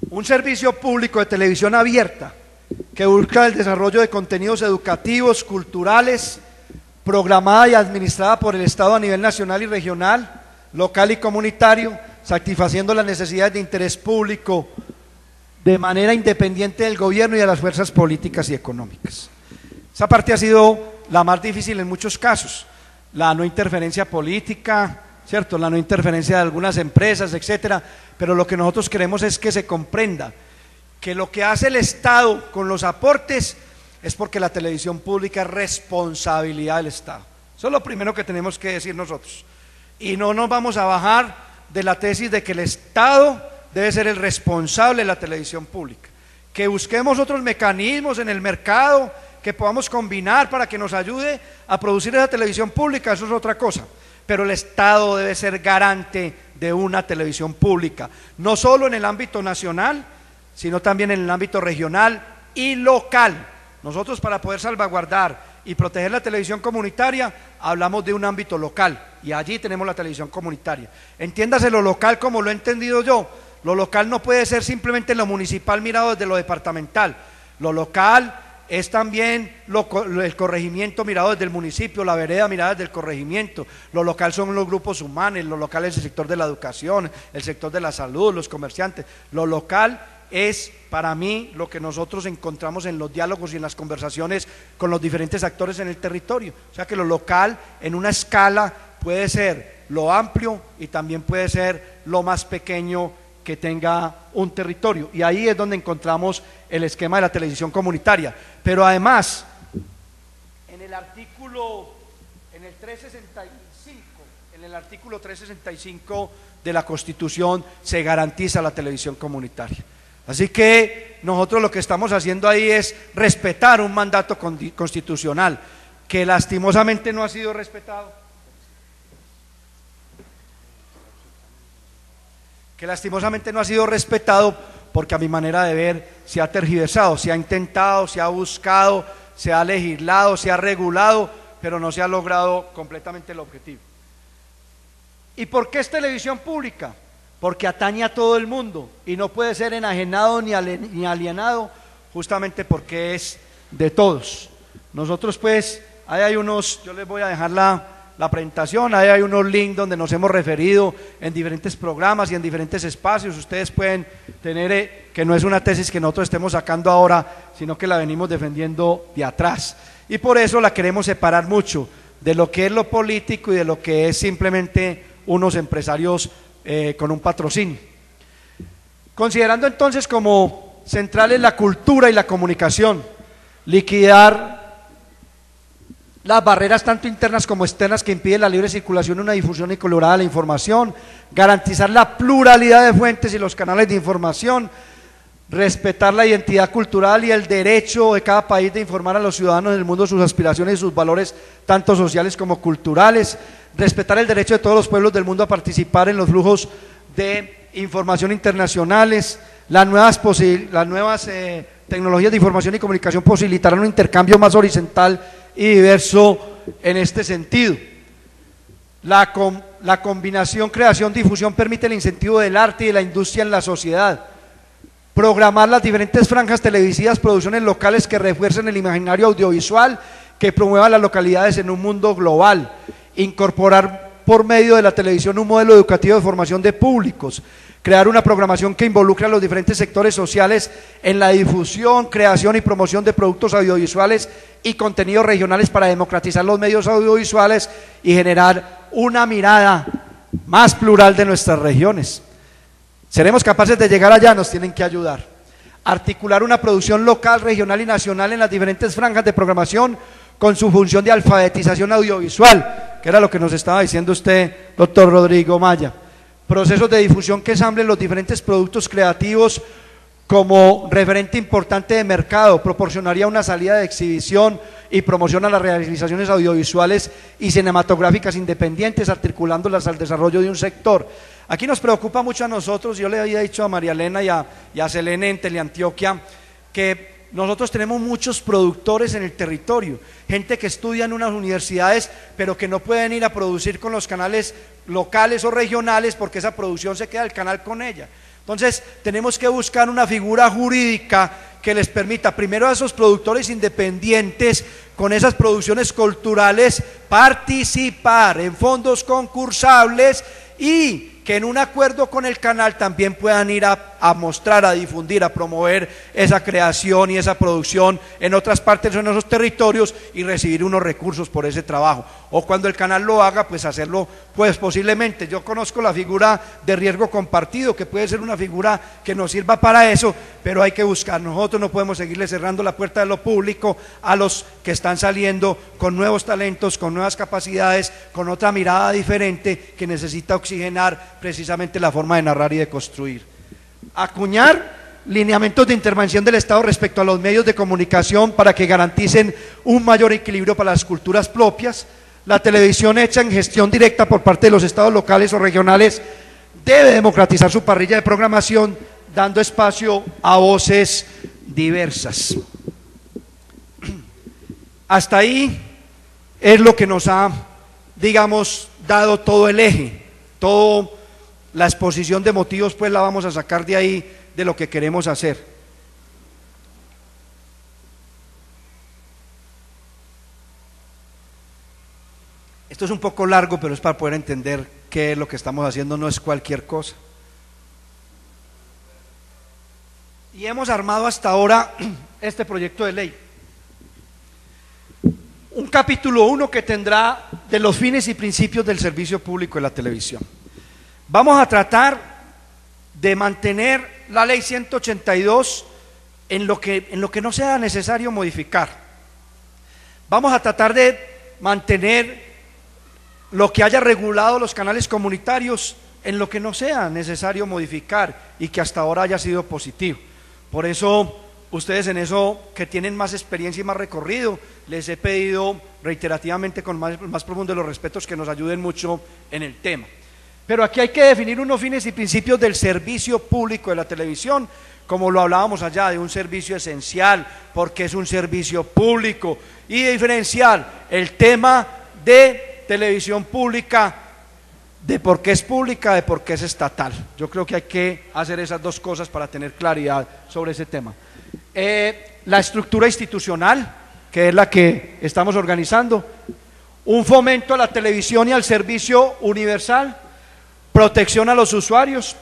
Un servicio público de televisión abierta que busca el desarrollo de contenidos educativos, culturales, programada y administrada por el Estado a nivel nacional y regional, local y comunitario, satisfaciendo las necesidades de interés público de manera independiente del gobierno y de las fuerzas políticas y económicas. Esa parte ha sido la más difícil en muchos casos, la no interferencia política, ¿cierto? La no interferencia de algunas empresas, etcétera, pero lo que nosotros queremos es que se comprenda que lo que hace el Estado con los aportes es porque la televisión pública es responsabilidad del Estado. Eso es lo primero que tenemos que decir nosotros. Y no nos vamos a bajar de la tesis de que el Estado debe ser el responsable de la televisión pública. Que busquemos otros mecanismos en el mercado que podamos combinar para que nos ayude a producir esa televisión pública, eso es otra cosa. Pero el Estado debe ser garante de una televisión pública, no solo en el ámbito nacional, sino también en el ámbito regional y local. Nosotros, para poder salvaguardar y proteger la televisión comunitaria, hablamos de un ámbito local, y allí tenemos la televisión comunitaria. Entiéndase lo local como lo he entendido yo. Lo local no puede ser simplemente lo municipal mirado desde lo departamental. Lo local es también el corregimiento mirado desde el municipio, la vereda mirada desde el corregimiento. Lo local son los grupos humanos, lo local es el sector de la educación, el sector de la salud, los comerciantes. Lo local es, para mí, lo que nosotros encontramos en los diálogos y en las conversaciones con los diferentes actores en el territorio. O sea que lo local en una escala puede ser lo amplio y también puede ser lo más pequeño que tenga un territorio, y ahí es donde encontramos el esquema de la televisión comunitaria. Pero además, en el artículo 365 de la Constitución se garantiza la televisión comunitaria. Así que nosotros lo que estamos haciendo ahí es respetar un mandato constitucional que lastimosamente no ha sido respetado. Porque a mi manera de ver se ha tergiversado, se ha intentado, se ha buscado, se ha legislado, se ha regulado, pero no se ha logrado completamente el objetivo. ¿Y por qué es televisión pública? Porque atañe a todo el mundo y no puede ser enajenado ni alienado, justamente porque es de todos. Nosotros pues, ahí hay unos, yo les voy a dejar la presentación, ahí hay unos links donde nos hemos referido en diferentes programas y en diferentes espacios. Ustedes pueden tener, que no es una tesis que nosotros estemos sacando ahora, sino que la venimos defendiendo de atrás, y por eso la queremos separar mucho de lo que es lo político y de lo que es simplemente unos empresarios con un patrocinio. Considerando entonces como centrales la cultura y la comunicación, liquidar las barreras tanto internas como externas que impiden la libre circulación y una difusión equilibrada de la información, garantizar la pluralidad de fuentes y los canales de información, respetar la identidad cultural y el derecho de cada país de informar a los ciudadanos del mundo sus aspiraciones y sus valores tanto sociales como culturales, respetar el derecho de todos los pueblos del mundo a participar en los flujos de información internacionales. Las nuevas tecnologías de información y comunicación posibilitarán un intercambio más horizontal y diverso en este sentido. La combinación creación-difusión permite el incentivo del arte y de la industria en la sociedad. Programar las diferentes franjas televisivas, producciones locales que refuercen el imaginario audiovisual, que promuevan las localidades en un mundo global. Incorporar por medio de la televisión un modelo educativo de formación de públicos. Crear una programación que involucre a los diferentes sectores sociales en la difusión, creación y promoción de productos audiovisuales y contenidos regionales para democratizar los medios audiovisuales y generar una mirada más plural de nuestras regiones. Seremos capaces de llegar allá, nos tienen que ayudar. Articular una producción local, regional y nacional en las diferentes franjas de programación con su función de alfabetización audiovisual, que era lo que nos estaba diciendo usted, doctor Rodrigo Maya. Procesos de difusión que ensamblen los diferentes productos creativos como referente importante de mercado, proporcionaría una salida de exhibición y promoción a las realizaciones audiovisuales y cinematográficas independientes, articulándolas al desarrollo de un sector. Aquí nos preocupa mucho a nosotros, yo le había dicho a María Elena y a Selene en Teleantioquia que nosotros tenemos muchos productores en el territorio, gente que estudia en unas universidades pero que no pueden ir a producir con los canales locales o regionales porque esa producción se queda el canal con ella. Entonces tenemos que buscar una figura jurídica que les permita primero a esos productores independientes con esas producciones culturales participar en fondos concursables y que en un acuerdo con el canal también puedan ir a mostrar, a difundir, a promover esa creación y esa producción en otras partes de esos territorios y recibir unos recursos por ese trabajo. O cuando el canal lo haga, pues hacerlo, pues posiblemente. Yo conozco la figura de riesgo compartido, que puede ser una figura que nos sirva para eso, pero hay que buscar. Nosotros no podemos seguirle cerrando la puerta de lo público a los que están saliendo con nuevos talentos, con nuevas capacidades, con otra mirada diferente que necesita oxigenar precisamente la forma de narrar y de construir. Acuñar lineamientos de intervención del Estado respecto a los medios de comunicación para que garanticen un mayor equilibrio para las culturas propias. La televisión hecha en gestión directa por parte de los estados locales o regionales debe democratizar su parrilla de programación, dando espacio a voces diversas. Hasta ahí es lo que nos ha, digamos, dado todo el eje, toda la exposición de motivos, pues la vamos a sacar de ahí, de lo que queremos hacer. Esto es un poco largo, pero es para poder entender qué es lo que estamos haciendo, no es cualquier cosa. Y hemos armado hasta ahora este proyecto de ley. Un capítulo 1 que tendrá de los fines y principios del servicio público de la televisión. Vamos a tratar de mantener la ley 182 en lo que no sea necesario modificar. Vamos a tratar de mantener lo que haya regulado los canales comunitarios en lo que no sea necesario modificar y que hasta ahora haya sido positivo. Por eso, ustedes en eso que tienen más experiencia y más recorrido, les he pedido reiterativamente con más profundo de los respetos que nos ayuden mucho en el tema. Pero aquí hay que definir unos fines y principios del servicio público de la televisión, como lo hablábamos allá, de un servicio esencial, porque es un servicio público, y diferenciar el tema de televisión pública, de por qué es pública, de por qué es estatal. Yo creo que hay que hacer esas dos cosas para tener claridad sobre ese tema. La estructura institucional, que es la que estamos organizando, un fomento a la televisión y al servicio universal, protección a los usuarios,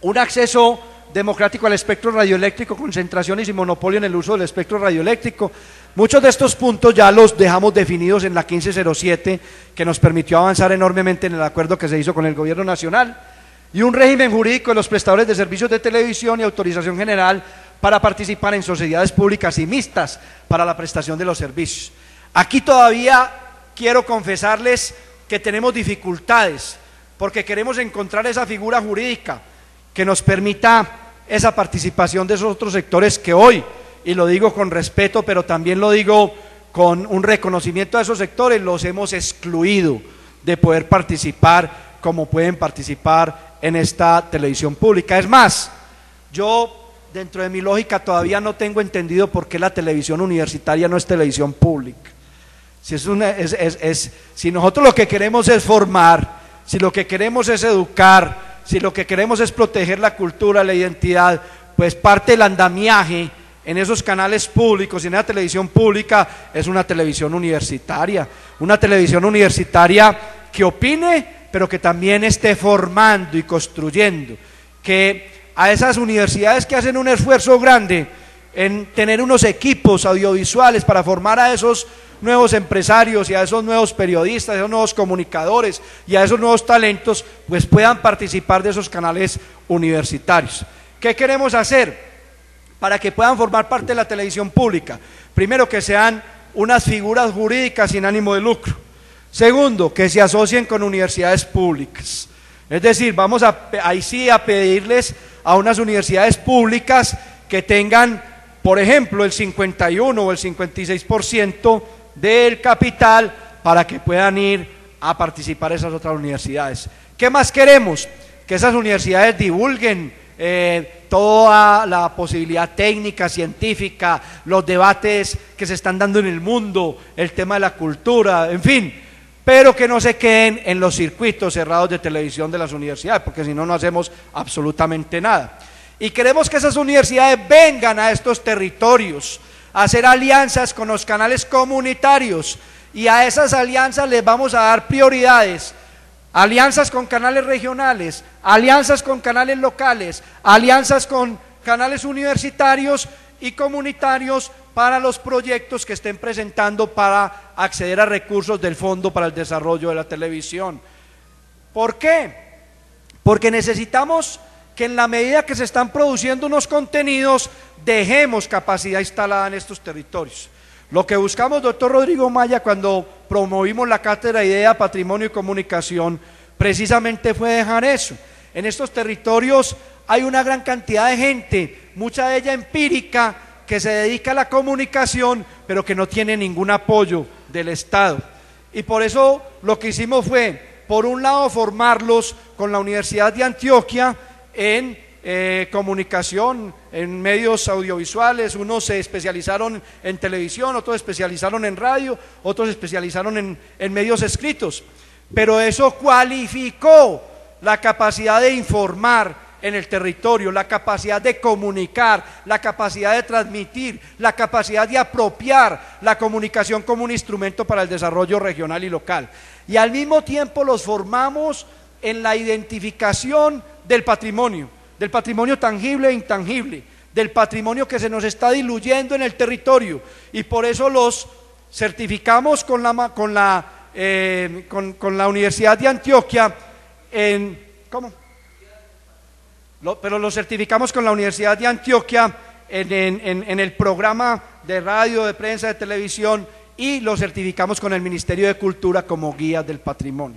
un acceso democrático al espectro radioeléctrico, concentraciones y monopolio en el uso del espectro radioeléctrico. Muchos de estos puntos ya los dejamos definidos en la 1507, que nos permitió avanzar enormemente en el acuerdo que se hizo con el gobierno nacional, y un régimen jurídico de los prestadores de servicios de televisión y autorización general para participar en sociedades públicas y mixtas para la prestación de los servicios. Aquí todavía quiero confesarles que tenemos dificultades, porque queremos encontrar esa figura jurídica que nos permita esa participación de esos otros sectores que hoy, y lo digo con respeto, pero también lo digo con un reconocimiento a esos sectores, los hemos excluido de poder participar como pueden participar en esta televisión pública. Es más, yo dentro de mi lógica todavía no tengo entendido por qué la televisión universitaria no es televisión pública. Si nosotros lo que queremos es formar, si lo que queremos es educar, si lo que queremos es proteger la cultura, la identidad, pues parte del andamiaje en esos canales públicos y en la televisión pública es una televisión universitaria que opine, pero que también esté formando y construyendo, que a esas universidades que hacen un esfuerzo grande en tener unos equipos audiovisuales para formar a esos nuevos empresarios y a esos nuevos periodistas, a esos nuevos comunicadores y a esos nuevos talentos, pues puedan participar de esos canales universitarios. ¿Qué queremos hacer para que puedan formar parte de la televisión pública? Primero, que sean unas figuras jurídicas sin ánimo de lucro. Segundo, que se asocien con universidades públicas. Es decir, vamos ahí sí a pedirles a unas universidades públicas que tengan, por ejemplo, el 51 o el 56% del capital para que puedan ir a participar esas otras universidades. ¿Qué más queremos? Que esas universidades divulguen toda la posibilidad técnica, científica, los debates que se están dando en el mundo, el tema de la cultura, en fin, pero que no se queden en los circuitos cerrados de televisión de las universidades, porque si no, no hacemos absolutamente nada. Y queremos que esas universidades vengan a estos territorios a hacer alianzas con los canales comunitarios, y a esas alianzas les vamos a dar prioridades: alianzas con canales regionales, alianzas con canales locales, alianzas con canales universitarios y comunitarios para los proyectos que estén presentando para acceder a recursos del Fondo para el Desarrollo de la Televisión. ¿Por qué? Porque necesitamos que en la medida que se están produciendo unos contenidos, dejemos capacidad instalada en estos territorios. Lo que buscamos, doctor Rodrigo Maya, cuando promovimos la cátedra Idea, Patrimonio y Comunicación, precisamente fue dejar eso. En estos territorios hay una gran cantidad de gente, mucha de ella empírica, que se dedica a la comunicación, pero que no tiene ningún apoyo del Estado. Y por eso lo que hicimos fue, por un lado, formarlos con la Universidad de Antioquia en comunicación, en medios audiovisuales. Unos se especializaron en televisión, otros se especializaron en radio, otros se especializaron en medios escritos, pero eso cualificó la capacidad de informar en el territorio, la capacidad de comunicar, la capacidad de transmitir, la capacidad de apropiar la comunicación como un instrumento para el desarrollo regional y local. Y al mismo tiempo los formamos en la identificación del patrimonio tangible e intangible, del patrimonio que se nos está diluyendo en el territorio, y por eso los certificamos con la Universidad de Antioquia pero lo certificamos con la Universidad de Antioquia en el programa de radio, de prensa, de televisión, y lo certificamos con el Ministerio de Cultura como guía del patrimonio,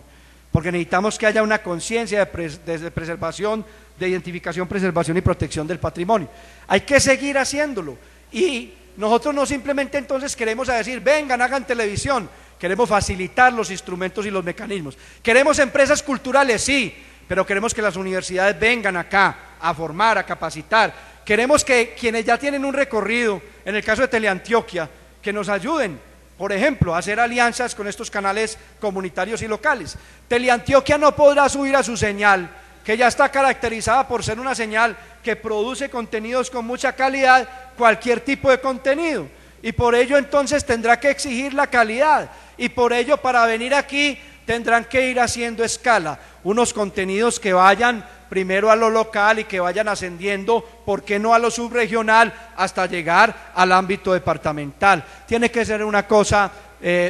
porque necesitamos que haya una conciencia de preservación, de identificación, preservación y protección del patrimonio. Hay que seguir haciéndolo, y nosotros no simplemente entonces queremos decir, vengan, hagan televisión, queremos facilitar los instrumentos y los mecanismos. ¿Queremos empresas culturales? Sí, pero queremos que las universidades vengan acá a formar, a capacitar. Queremos que quienes ya tienen un recorrido, en el caso de Teleantioquia, que nos ayuden, por ejemplo, a hacer alianzas con estos canales comunitarios y locales. Teleantioquia no podrá subir a su señal, que ya está caracterizada por ser una señal que produce contenidos con mucha calidad, cualquier tipo de contenido, y por ello entonces tendrá que exigir la calidad, y por ello para venir aquí tendrán que ir haciendo escala, unos contenidos que vayan primero a lo local y que vayan ascendiendo, ¿por qué no a lo subregional, hasta llegar al ámbito departamental? Tiene que ser una cosa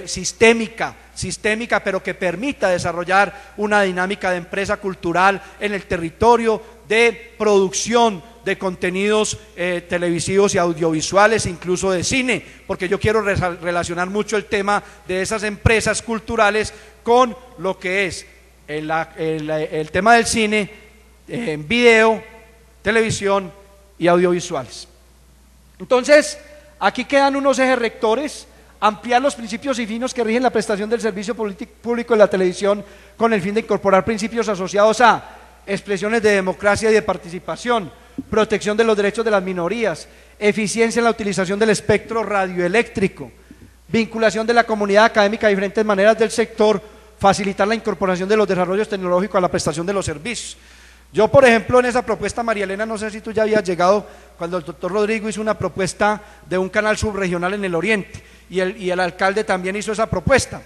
sistémica, pero que permita desarrollar una dinámica de empresa cultural en el territorio, de producción de contenidos televisivos y audiovisuales, incluso de cine, porque yo quiero relacionar mucho el tema de esas empresas culturales con lo que es el tema del cine, video, televisión y audiovisuales. Entonces, aquí quedan unos ejes rectores: ampliar los principios y fines que rigen la prestación del servicio público de la televisión, con el fin de incorporar principios asociados a expresiones de democracia y de participación, protección de los derechos de las minorías, eficiencia en la utilización del espectro radioeléctrico, vinculación de la comunidad académica a diferentes maneras del sector, facilitar la incorporación de los desarrollos tecnológicos a la prestación de los servicios. Yo, por ejemplo, en esa propuesta, María Elena, no sé si tú ya habías llegado, cuando el doctor Rodrigo hizo una propuesta de un canal subregional en el oriente, y el alcalde también hizo esa propuesta.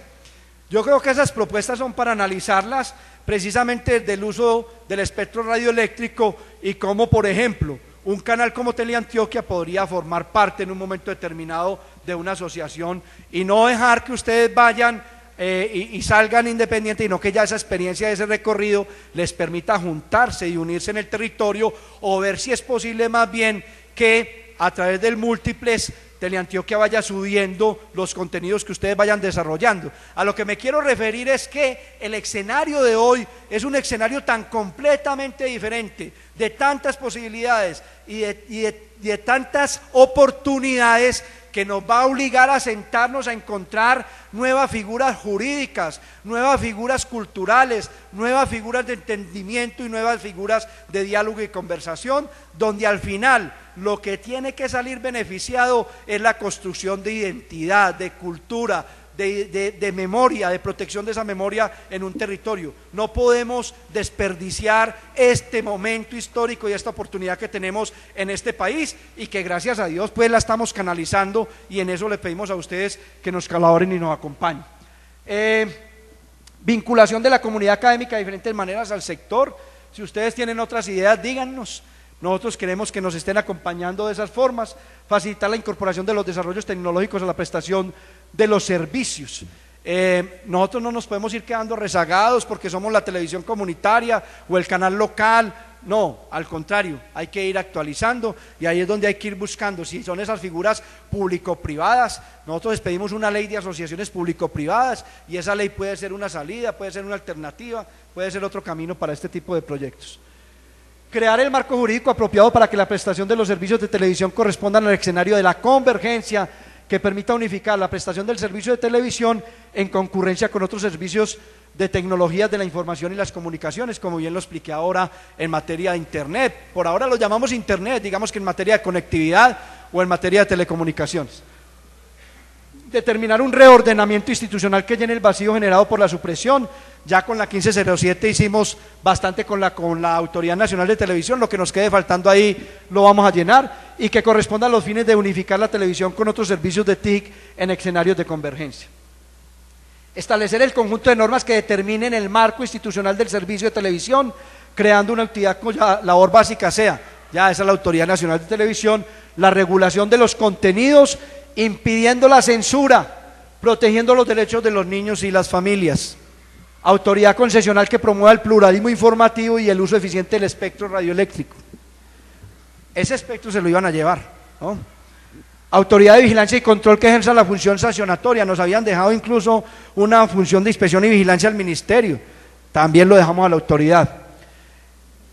Yo creo que esas propuestas son para analizarlas precisamente del uso del espectro radioeléctrico, y cómo, por ejemplo, un canal como Teleantioquia podría formar parte en un momento determinado de una asociación, y no dejar que ustedes vayan y salgan independientes, sino que ya esa experiencia de ese recorrido les permita juntarse y unirse en el territorio, o ver si es posible más bien que a través del múltiples Teleantioquia vaya subiendo los contenidos que ustedes vayan desarrollando. A lo que me quiero referir es que el escenario de hoy es un escenario tan completamente diferente, de tantas posibilidades y de tantas oportunidades, que nos va a obligar a sentarnos a encontrar nuevas figuras jurídicas, nuevas figuras culturales, nuevas figuras de entendimiento y nuevas figuras de diálogo y conversación, donde al final lo que tiene que salir beneficiado es la construcción de identidad, de cultura, de memoria, de protección de esa memoria en un territorio. No podemos desperdiciar este momento histórico y esta oportunidad que tenemos en este país y que gracias a Dios pues la estamos canalizando, y en eso le pedimos a ustedes que nos colaboren y nos acompañen. Vinculación de la comunidad académica de diferentes maneras al sector. Si ustedes tienen otras ideas, díganos. Nosotros queremos que nos estén acompañando de esas formas. Facilitar la incorporación de los desarrollos tecnológicos a la prestación de los servicios. Nosotros no nos podemos ir quedando rezagados porque somos la televisión comunitaria o el canal local. No, al contrario, hay que ir actualizando, y ahí es donde hay que ir buscando. Si son esas figuras público-privadas, nosotros pedimos una ley de asociaciones público-privadas, y esa ley puede ser una salida, puede ser una alternativa, puede ser otro camino para este tipo de proyectos. Crear el marco jurídico apropiado para que la prestación de los servicios de televisión correspondan al escenario de la convergencia, que permita unificar la prestación del servicio de televisión en concurrencia con otros servicios de tecnologías de la información y las comunicaciones, como bien lo expliqué ahora en materia de Internet. Por ahora lo llamamos Internet, digamos que en materia de conectividad o en materia de telecomunicaciones. Determinar un reordenamiento institucional que llene el vacío generado por la supresión. Ya con la 1507 hicimos bastante con la Autoridad Nacional de Televisión, lo que nos quede faltando ahí lo vamos a llenar, y que corresponda a los fines de unificar la televisión con otros servicios de TIC en escenarios de convergencia. Establecer el conjunto de normas que determinen el marco institucional del servicio de televisión, creando una actividad cuya labor básica sea, ya esa es la Autoridad Nacional de Televisión, la regulación de los contenidos, impidiendo la censura, protegiendo los derechos de los niños y las familias. Autoridad concesional que promueva el pluralismo informativo y el uso eficiente del espectro radioeléctrico. Ese espectro se lo iban a llevar, ¿no? Autoridad de vigilancia y control que ejerza la función sancionatoria. Nos habían dejado incluso una función de inspección y vigilancia al ministerio, también lo dejamos a la autoridad.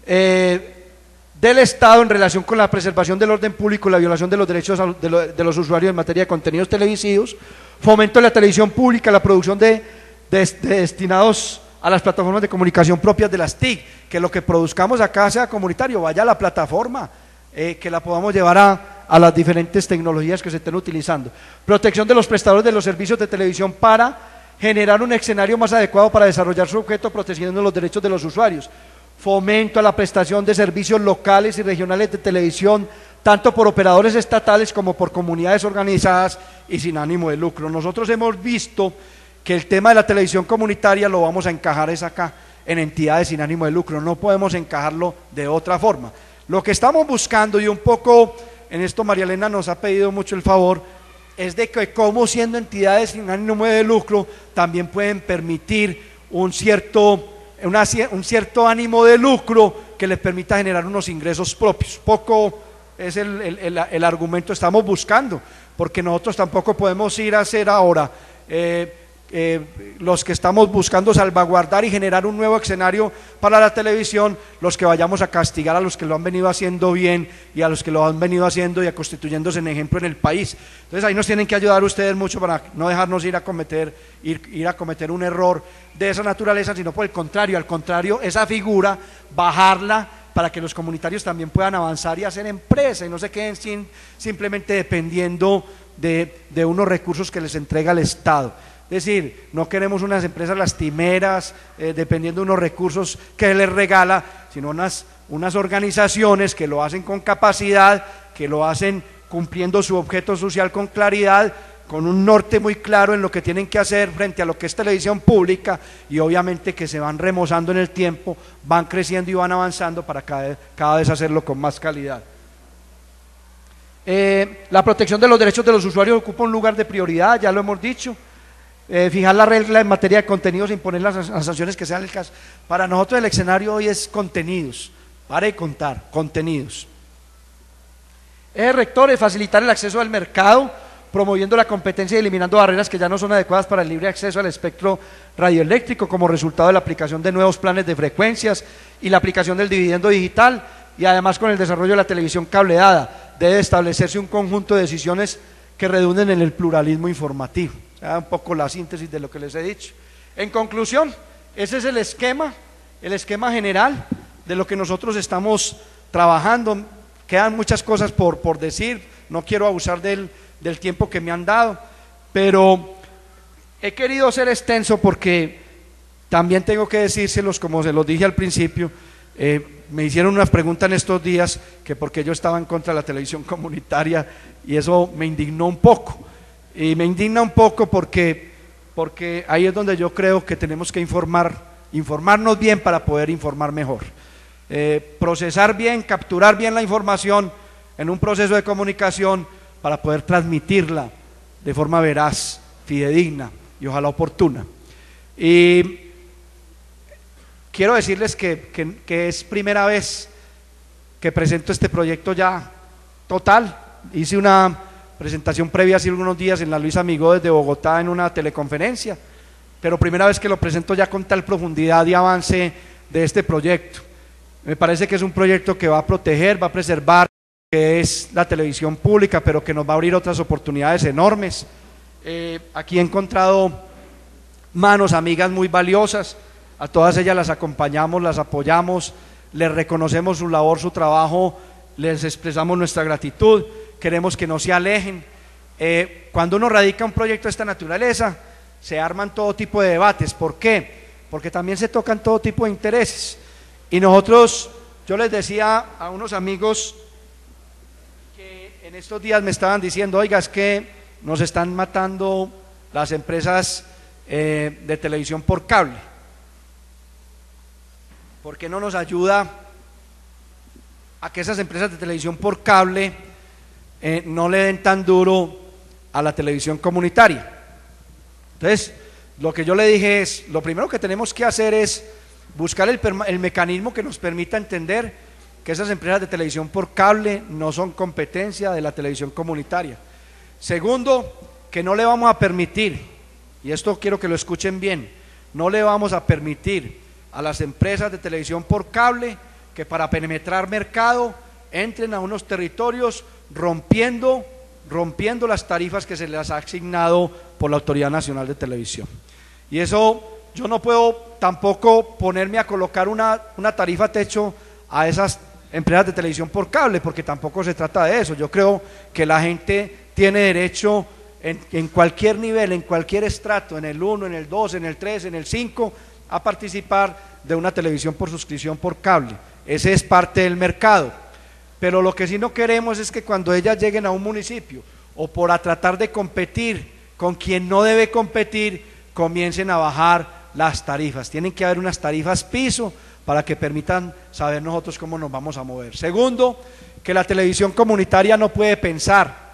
Del Estado en relación con la preservación del orden público y la violación de los derechos de los usuarios en materia de contenidos televisivos. Fomento de la televisión pública, la producción destinados a las plataformas de comunicación propias de las TIC, que lo que produzcamos acá sea comunitario, vaya a la plataforma, que la podamos llevar a las diferentes tecnologías que se estén utilizando. Protección de los prestadores de los servicios de televisión para generar un escenario más adecuado para desarrollar su objeto, protegiendo los derechos de los usuarios. Fomento a la prestación de servicios locales y regionales de televisión, tanto por operadores estatales como por comunidades organizadas y sin ánimo de lucro. Nosotros hemos visto que el tema de la televisión comunitaria lo vamos a encajar es acá, en entidades sin ánimo de lucro, no podemos encajarlo de otra forma. Lo que estamos buscando, y un poco en esto María Elena nos ha pedido mucho el favor, es de que como siendo entidades sin ánimo de lucro también pueden permitir un cierto ánimo de lucro que les permita generar unos ingresos propios. Poco es el argumento que estamos buscando, porque nosotros tampoco podemos ir a hacer ahora los que estamos buscando salvaguardar y generar un nuevo escenario para la televisión, los que vayamos a castigar a los que lo han venido haciendo bien y a los que lo han venido haciendo y a constituyéndose en ejemplo en el país. Entonces ahí nos tienen que ayudar ustedes mucho para no dejarnos ir a cometer un error de esa naturaleza, sino por el contrario, al contrario, esa figura, bajarla para que los comunitarios también puedan avanzar y hacer empresa y no se queden simplemente dependiendo de unos recursos que les entrega el Estado. Es decir, no queremos unas empresas lastimeras dependiendo de unos recursos que les regala, sino unas organizaciones que lo hacen con capacidad, que lo hacen cumpliendo su objeto social con claridad, con un norte muy claro en lo que tienen que hacer frente a lo que es televisión pública, y obviamente que se van remozando en el tiempo, van creciendo y van avanzando para cada vez hacerlo con más calidad. La protección de los derechos de los usuarios ocupa un lugar de prioridad, ya lo hemos dicho. Fijar la regla en materia de contenidos e imponer las sanciones que sean el caso. Para nosotros el escenario hoy es contenidos, para de contar, contenidos. Rectores, facilitar el acceso al mercado, promoviendo la competencia y eliminando barreras que ya no son adecuadas para el libre acceso al espectro radioeléctrico como resultado de la aplicación de nuevos planes de frecuencias y la aplicación del dividendo digital, y además con el desarrollo de la televisión cableada debe establecerse un conjunto de decisiones que redunden en el pluralismo informativo. Un poco la síntesis de lo que les he dicho. En conclusión, ese es el esquema general de lo que nosotros estamos trabajando. Quedan muchas cosas por decir, no quiero abusar del tiempo que me han dado, pero He querido ser extenso porque también tengo que decírselos, como se los dije al principio, me hicieron una pregunta en estos días que por qué yo estaba en contra de la televisión comunitaria, y eso me indignó un poco. Y me indigna un poco porque ahí es donde yo creo que tenemos que informarnos bien para poder informar mejor. Procesar bien, capturar bien la información en un proceso de comunicación para poder transmitirla de forma veraz, fidedigna y ojalá oportuna. Y quiero decirles que es primera vez que presento este proyecto ya total. Hice una presentación previa hace algunos días en la Luis Amigó desde Bogotá en una teleconferencia, pero primera vez que lo presento ya con tal profundidad y avance de este proyecto. Me parece que es un proyecto que va a proteger, va a preservar, que es la televisión pública, pero que nos va a abrir otras oportunidades enormes. Aquí he encontrado manos amigas muy valiosas, a todas ellas las acompañamos, las apoyamos, les reconocemos su labor, su trabajo, les expresamos nuestra gratitud, queremos que no se alejen. Cuando uno radica un proyecto de esta naturaleza, se arman todo tipo de debates. ¿Por qué? Porque también se tocan todo tipo de intereses. Y nosotros, yo les decía a unos amigos que en estos días me estaban diciendo, oiga, es que nos están matando las empresas de televisión por cable. ¿Por qué no nos ayuda a que esas empresas de televisión por cable no le den tan duro a la televisión comunitaria? Entonces, lo que yo le dije es, lo primero que tenemos que hacer es buscar el mecanismo que nos permita entender que esas empresas de televisión por cable no son competencia de la televisión comunitaria. Segundo, que no le vamos a permitir, y esto quiero que lo escuchen bien, no le vamos a permitir a las empresas de televisión por cable que para penetrar mercado entren a unos territorios rompiendo las tarifas que se les ha asignado por la Autoridad Nacional de Televisión. Y eso yo no puedo tampoco ponerme a colocar una tarifa techo a esas empresas de televisión por cable, porque tampoco se trata de eso. Yo creo que la gente tiene derecho en cualquier nivel, en cualquier estrato, en el 1, en el 2, en el 3, en el 5, a participar de una televisión por suscripción por cable. Ese es parte del mercado. Pero lo que sí no queremos es que cuando ellas lleguen a un municipio o por a tratar de competir con quien no debe competir, comiencen a bajar las tarifas. Tienen que haber unas tarifas piso para que permitan saber nosotros cómo nos vamos a mover. Segundo, que la televisión comunitaria no puede pensar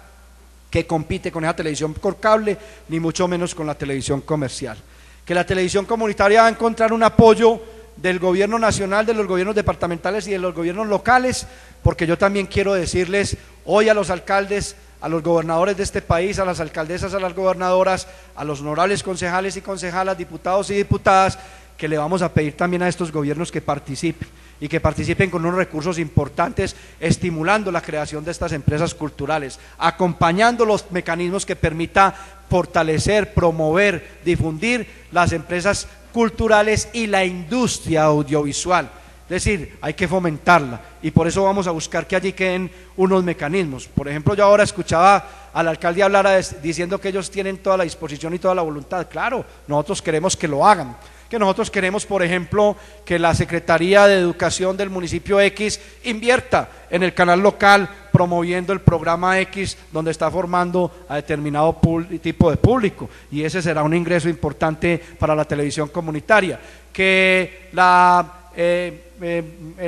que compite con esa televisión por cable, ni mucho menos con la televisión comercial. Que la televisión comunitaria va a encontrar un apoyo del gobierno nacional, de los gobiernos departamentales y de los gobiernos locales, porque yo también quiero decirles hoy a los alcaldes, a los gobernadores de este país, a las alcaldesas, a las gobernadoras, a los honorables concejales y concejalas, diputados y diputadas, que le vamos a pedir también a estos gobiernos que participen, y que participen con unos recursos importantes, estimulando la creación de estas empresas culturales, acompañando los mecanismos que permita fortalecer, promover, difundir las empresas culturales y la industria audiovisual. Es decir, hay que fomentarla, y por eso vamos a buscar que allí queden unos mecanismos. Por ejemplo, yo ahora escuchaba al alcalde hablar diciendo que ellos tienen toda la disposición y toda la voluntad. Claro, nosotros queremos que lo hagan, que nosotros queremos, por ejemplo, que la Secretaría de Educación del municipio X invierta en el canal local promoviendo el programa X, donde está formando a determinado tipo de público, y ese será un ingreso importante para la televisión comunitaria. Que la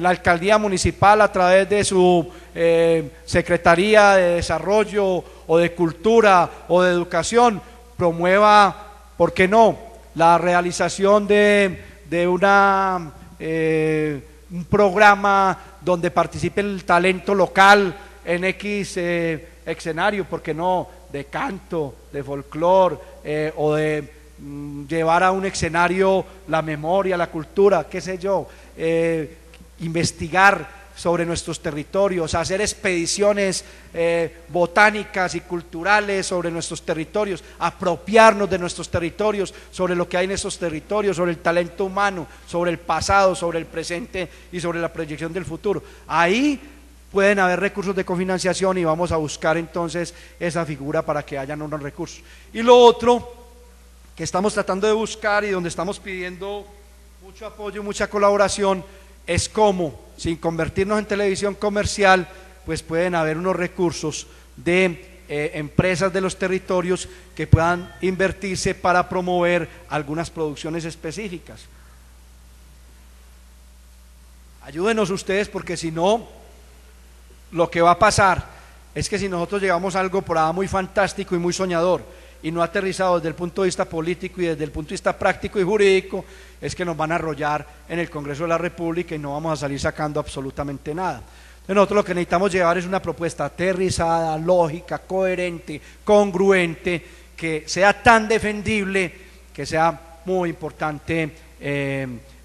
alcaldía municipal, a través de su Secretaría de Desarrollo o de Cultura o de Educación, promueva, ¿por qué no?, la realización de un programa donde participe el talento local en X escenario, ¿por qué no?, de canto, de folclore, o de llevar a un escenario la memoria, la cultura, qué sé yo, investigar sobre nuestros territorios, hacer expediciones botánicas y culturales sobre nuestros territorios, apropiarnos de nuestros territorios, sobre lo que hay en esos territorios, sobre el talento humano, sobre el pasado, sobre el presente y sobre la proyección del futuro. Ahí pueden haber recursos de cofinanciación, y vamos a buscar entonces esa figura para que hayan unos recursos. Y lo otro, que estamos tratando de buscar y donde estamos pidiendo mucho apoyo, mucha colaboración, es cómo, sin convertirnos en televisión comercial, pues pueden haber unos recursos de empresas de los territorios que puedan invertirse para promover algunas producciones específicas. Ayúdenos ustedes, porque si no, lo que va a pasar es que si nosotros llevamos algo por ahí muy fantástico y muy soñador y no aterrizado desde el punto de vista político y desde el punto de vista práctico y jurídico, es que nos van a arrollar en el Congreso de la República y no vamos a salir sacando absolutamente nada. Entonces nosotros lo que necesitamos llevar es una propuesta aterrizada, lógica, coherente, congruente, que sea tan defendible, que sea muy importante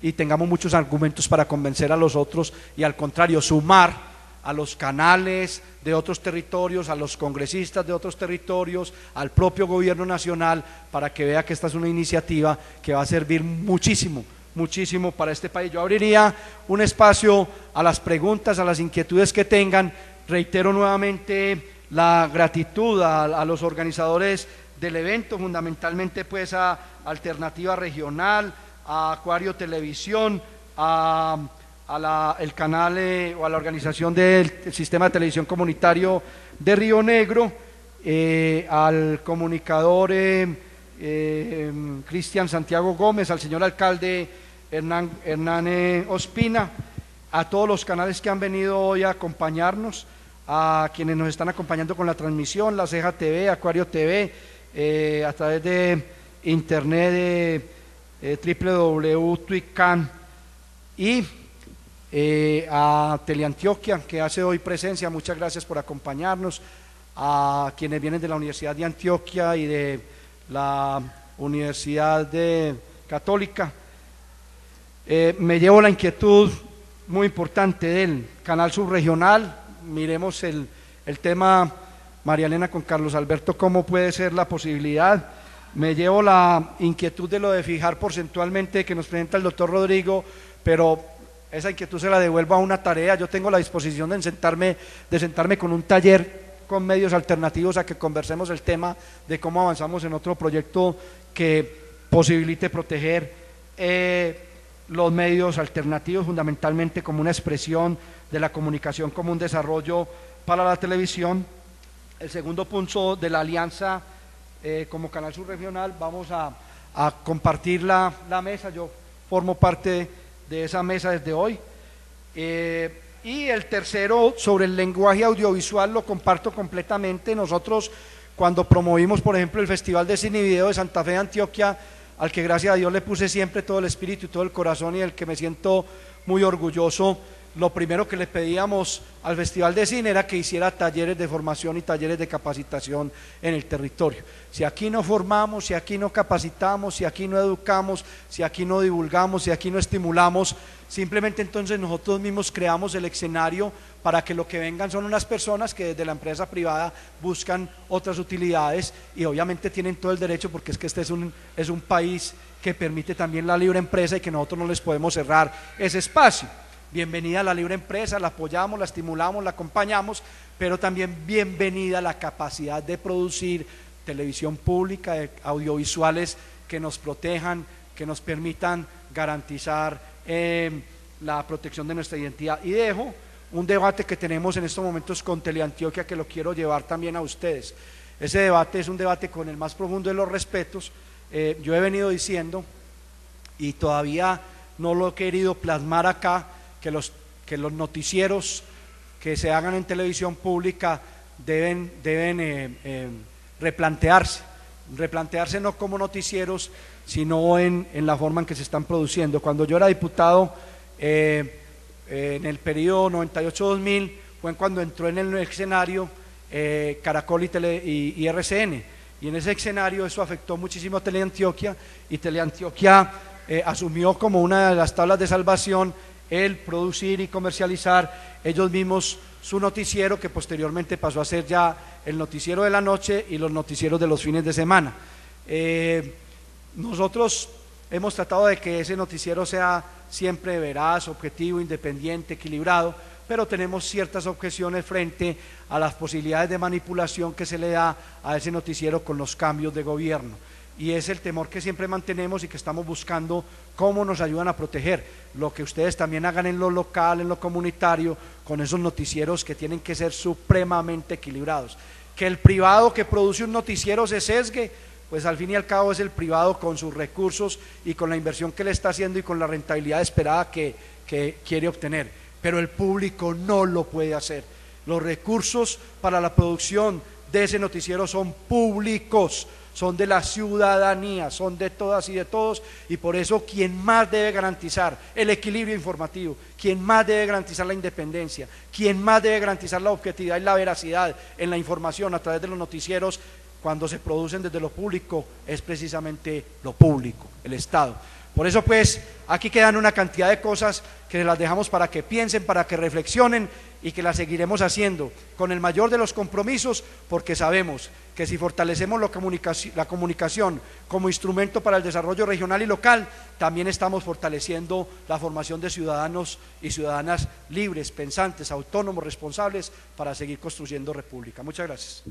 y tengamos muchos argumentos para convencer a los otros y al contrario, sumar a los canales de otros territorios, a los congresistas de otros territorios, al propio gobierno nacional, para que vea que esta es una iniciativa que va a servir muchísimo, muchísimo para este país. Yo abriría un espacio a las preguntas, a las inquietudes que tengan. Reitero nuevamente la gratitud a los organizadores del evento, fundamentalmente pues a Alternativa Regional, a Acuario Televisión, el canal o a la organización del Sistema de Televisión Comunitario de Río Negro, al comunicador Cristian Santiago Gómez, al señor alcalde Hernán Ospina, a todos los canales que han venido hoy a acompañarnos, a quienes nos están acompañando con la transmisión, La Ceja TV, Acuario TV, a través de internet de www.twitcan, y a Teleantioquia, que hace hoy presencia. Muchas gracias por acompañarnos, a quienes vienen de la Universidad de Antioquia y de la Universidad Católica. Me llevo la inquietud muy importante del canal subregional. Miremos el tema, María Elena con Carlos Alberto, cómo puede ser la posibilidad. Me llevo la inquietud de lo de fijar porcentualmente que nos presenta el doctor Rodrigo, pero esa inquietud se la devuelvo a una tarea. Yo tengo la disposición de sentarme con un taller con medios alternativos a que conversemos el tema de cómo avanzamos en otro proyecto que posibilite proteger los medios alternativos, fundamentalmente como una expresión de la comunicación como un desarrollo para la televisión. El segundo punto de la alianza como canal subregional, vamos a compartir la mesa. Yo formo parte de esa mesa desde hoy, y el tercero, sobre el lenguaje audiovisual, lo comparto completamente. Nosotros, cuando promovimos por ejemplo el Festival de Cine y Video de Santa Fe de Antioquia, al que gracias a Dios le puse siempre todo el espíritu y todo el corazón y del que me siento muy orgulloso, lo primero que le pedíamos al Festival de Cine era que hiciera talleres de formación y talleres de capacitación en el territorio. Si aquí no formamos, si aquí no capacitamos, si aquí no educamos, si aquí no divulgamos, si aquí no estimulamos, simplemente entonces nosotros mismos creamos el escenario para que lo que vengan son unas personas que desde la empresa privada buscan otras utilidades, y obviamente tienen todo el derecho, porque es que este es un país que permite también la libre empresa y que nosotros no les podemos cerrar ese espacio. Bienvenida a la libre empresa, la apoyamos, la estimulamos, la acompañamos, pero también bienvenida a la capacidad de producir televisión pública, de audiovisuales que nos protejan, que nos permitan garantizar la protección de nuestra identidad. Y dejo un debate que tenemos en estos momentos con Teleantioquia, que lo quiero llevar también a ustedes. Ese debate es un debate con el más profundo de los respetos. Yo he venido diciendo, y todavía no lo he querido plasmar acá, que los noticieros que se hagan en televisión pública deben replantearse no como noticieros, sino en la forma en que se están produciendo. Cuando yo era diputado, en el periodo 98-2000, fue cuando entró en el escenario Caracol y RCN, y en ese escenario eso afectó muchísimo a Teleantioquia, y Teleantioquia asumió como una de las tablas de salvación el producir y comercializar ellos mismos su noticiero, que posteriormente pasó a ser ya el noticiero de la noche y los noticieros de los fines de semana. Nosotros hemos tratado de que ese noticiero sea siempre veraz, objetivo, independiente, equilibrado, pero tenemos ciertas objeciones frente a las posibilidades de manipulación que se le da a ese noticiero con los cambios de gobierno. y es el temor que siempre mantenemos y que estamos buscando cómo nos ayudan a proteger. Lo que ustedes también hagan en lo local, en lo comunitario, con esos noticieros que tienen que ser supremamente equilibrados. Que el privado que produce un noticiero se sesgue, pues al fin y al cabo es el privado con sus recursos y con la inversión que le está haciendo y con la rentabilidad esperada que quiere obtener, pero el público no lo puede hacer. Los recursos para la producción de ese noticiero son públicos, son de la ciudadanía, son de todas y de todos, y por eso quien más debe garantizar el equilibrio informativo, quien más debe garantizar la independencia, quien más debe garantizar la objetividad y la veracidad en la información a través de los noticieros cuando se producen desde lo público, es precisamente lo público, el Estado. Por eso pues aquí quedan una cantidad de cosas que las dejamos para que piensen, para que reflexionen, y que las seguiremos haciendo con el mayor de los compromisos, porque sabemos que si fortalecemos la comunicación como instrumento para el desarrollo regional y local, también estamos fortaleciendo la formación de ciudadanos y ciudadanas libres, pensantes, autónomos, responsables, para seguir construyendo república. Muchas gracias.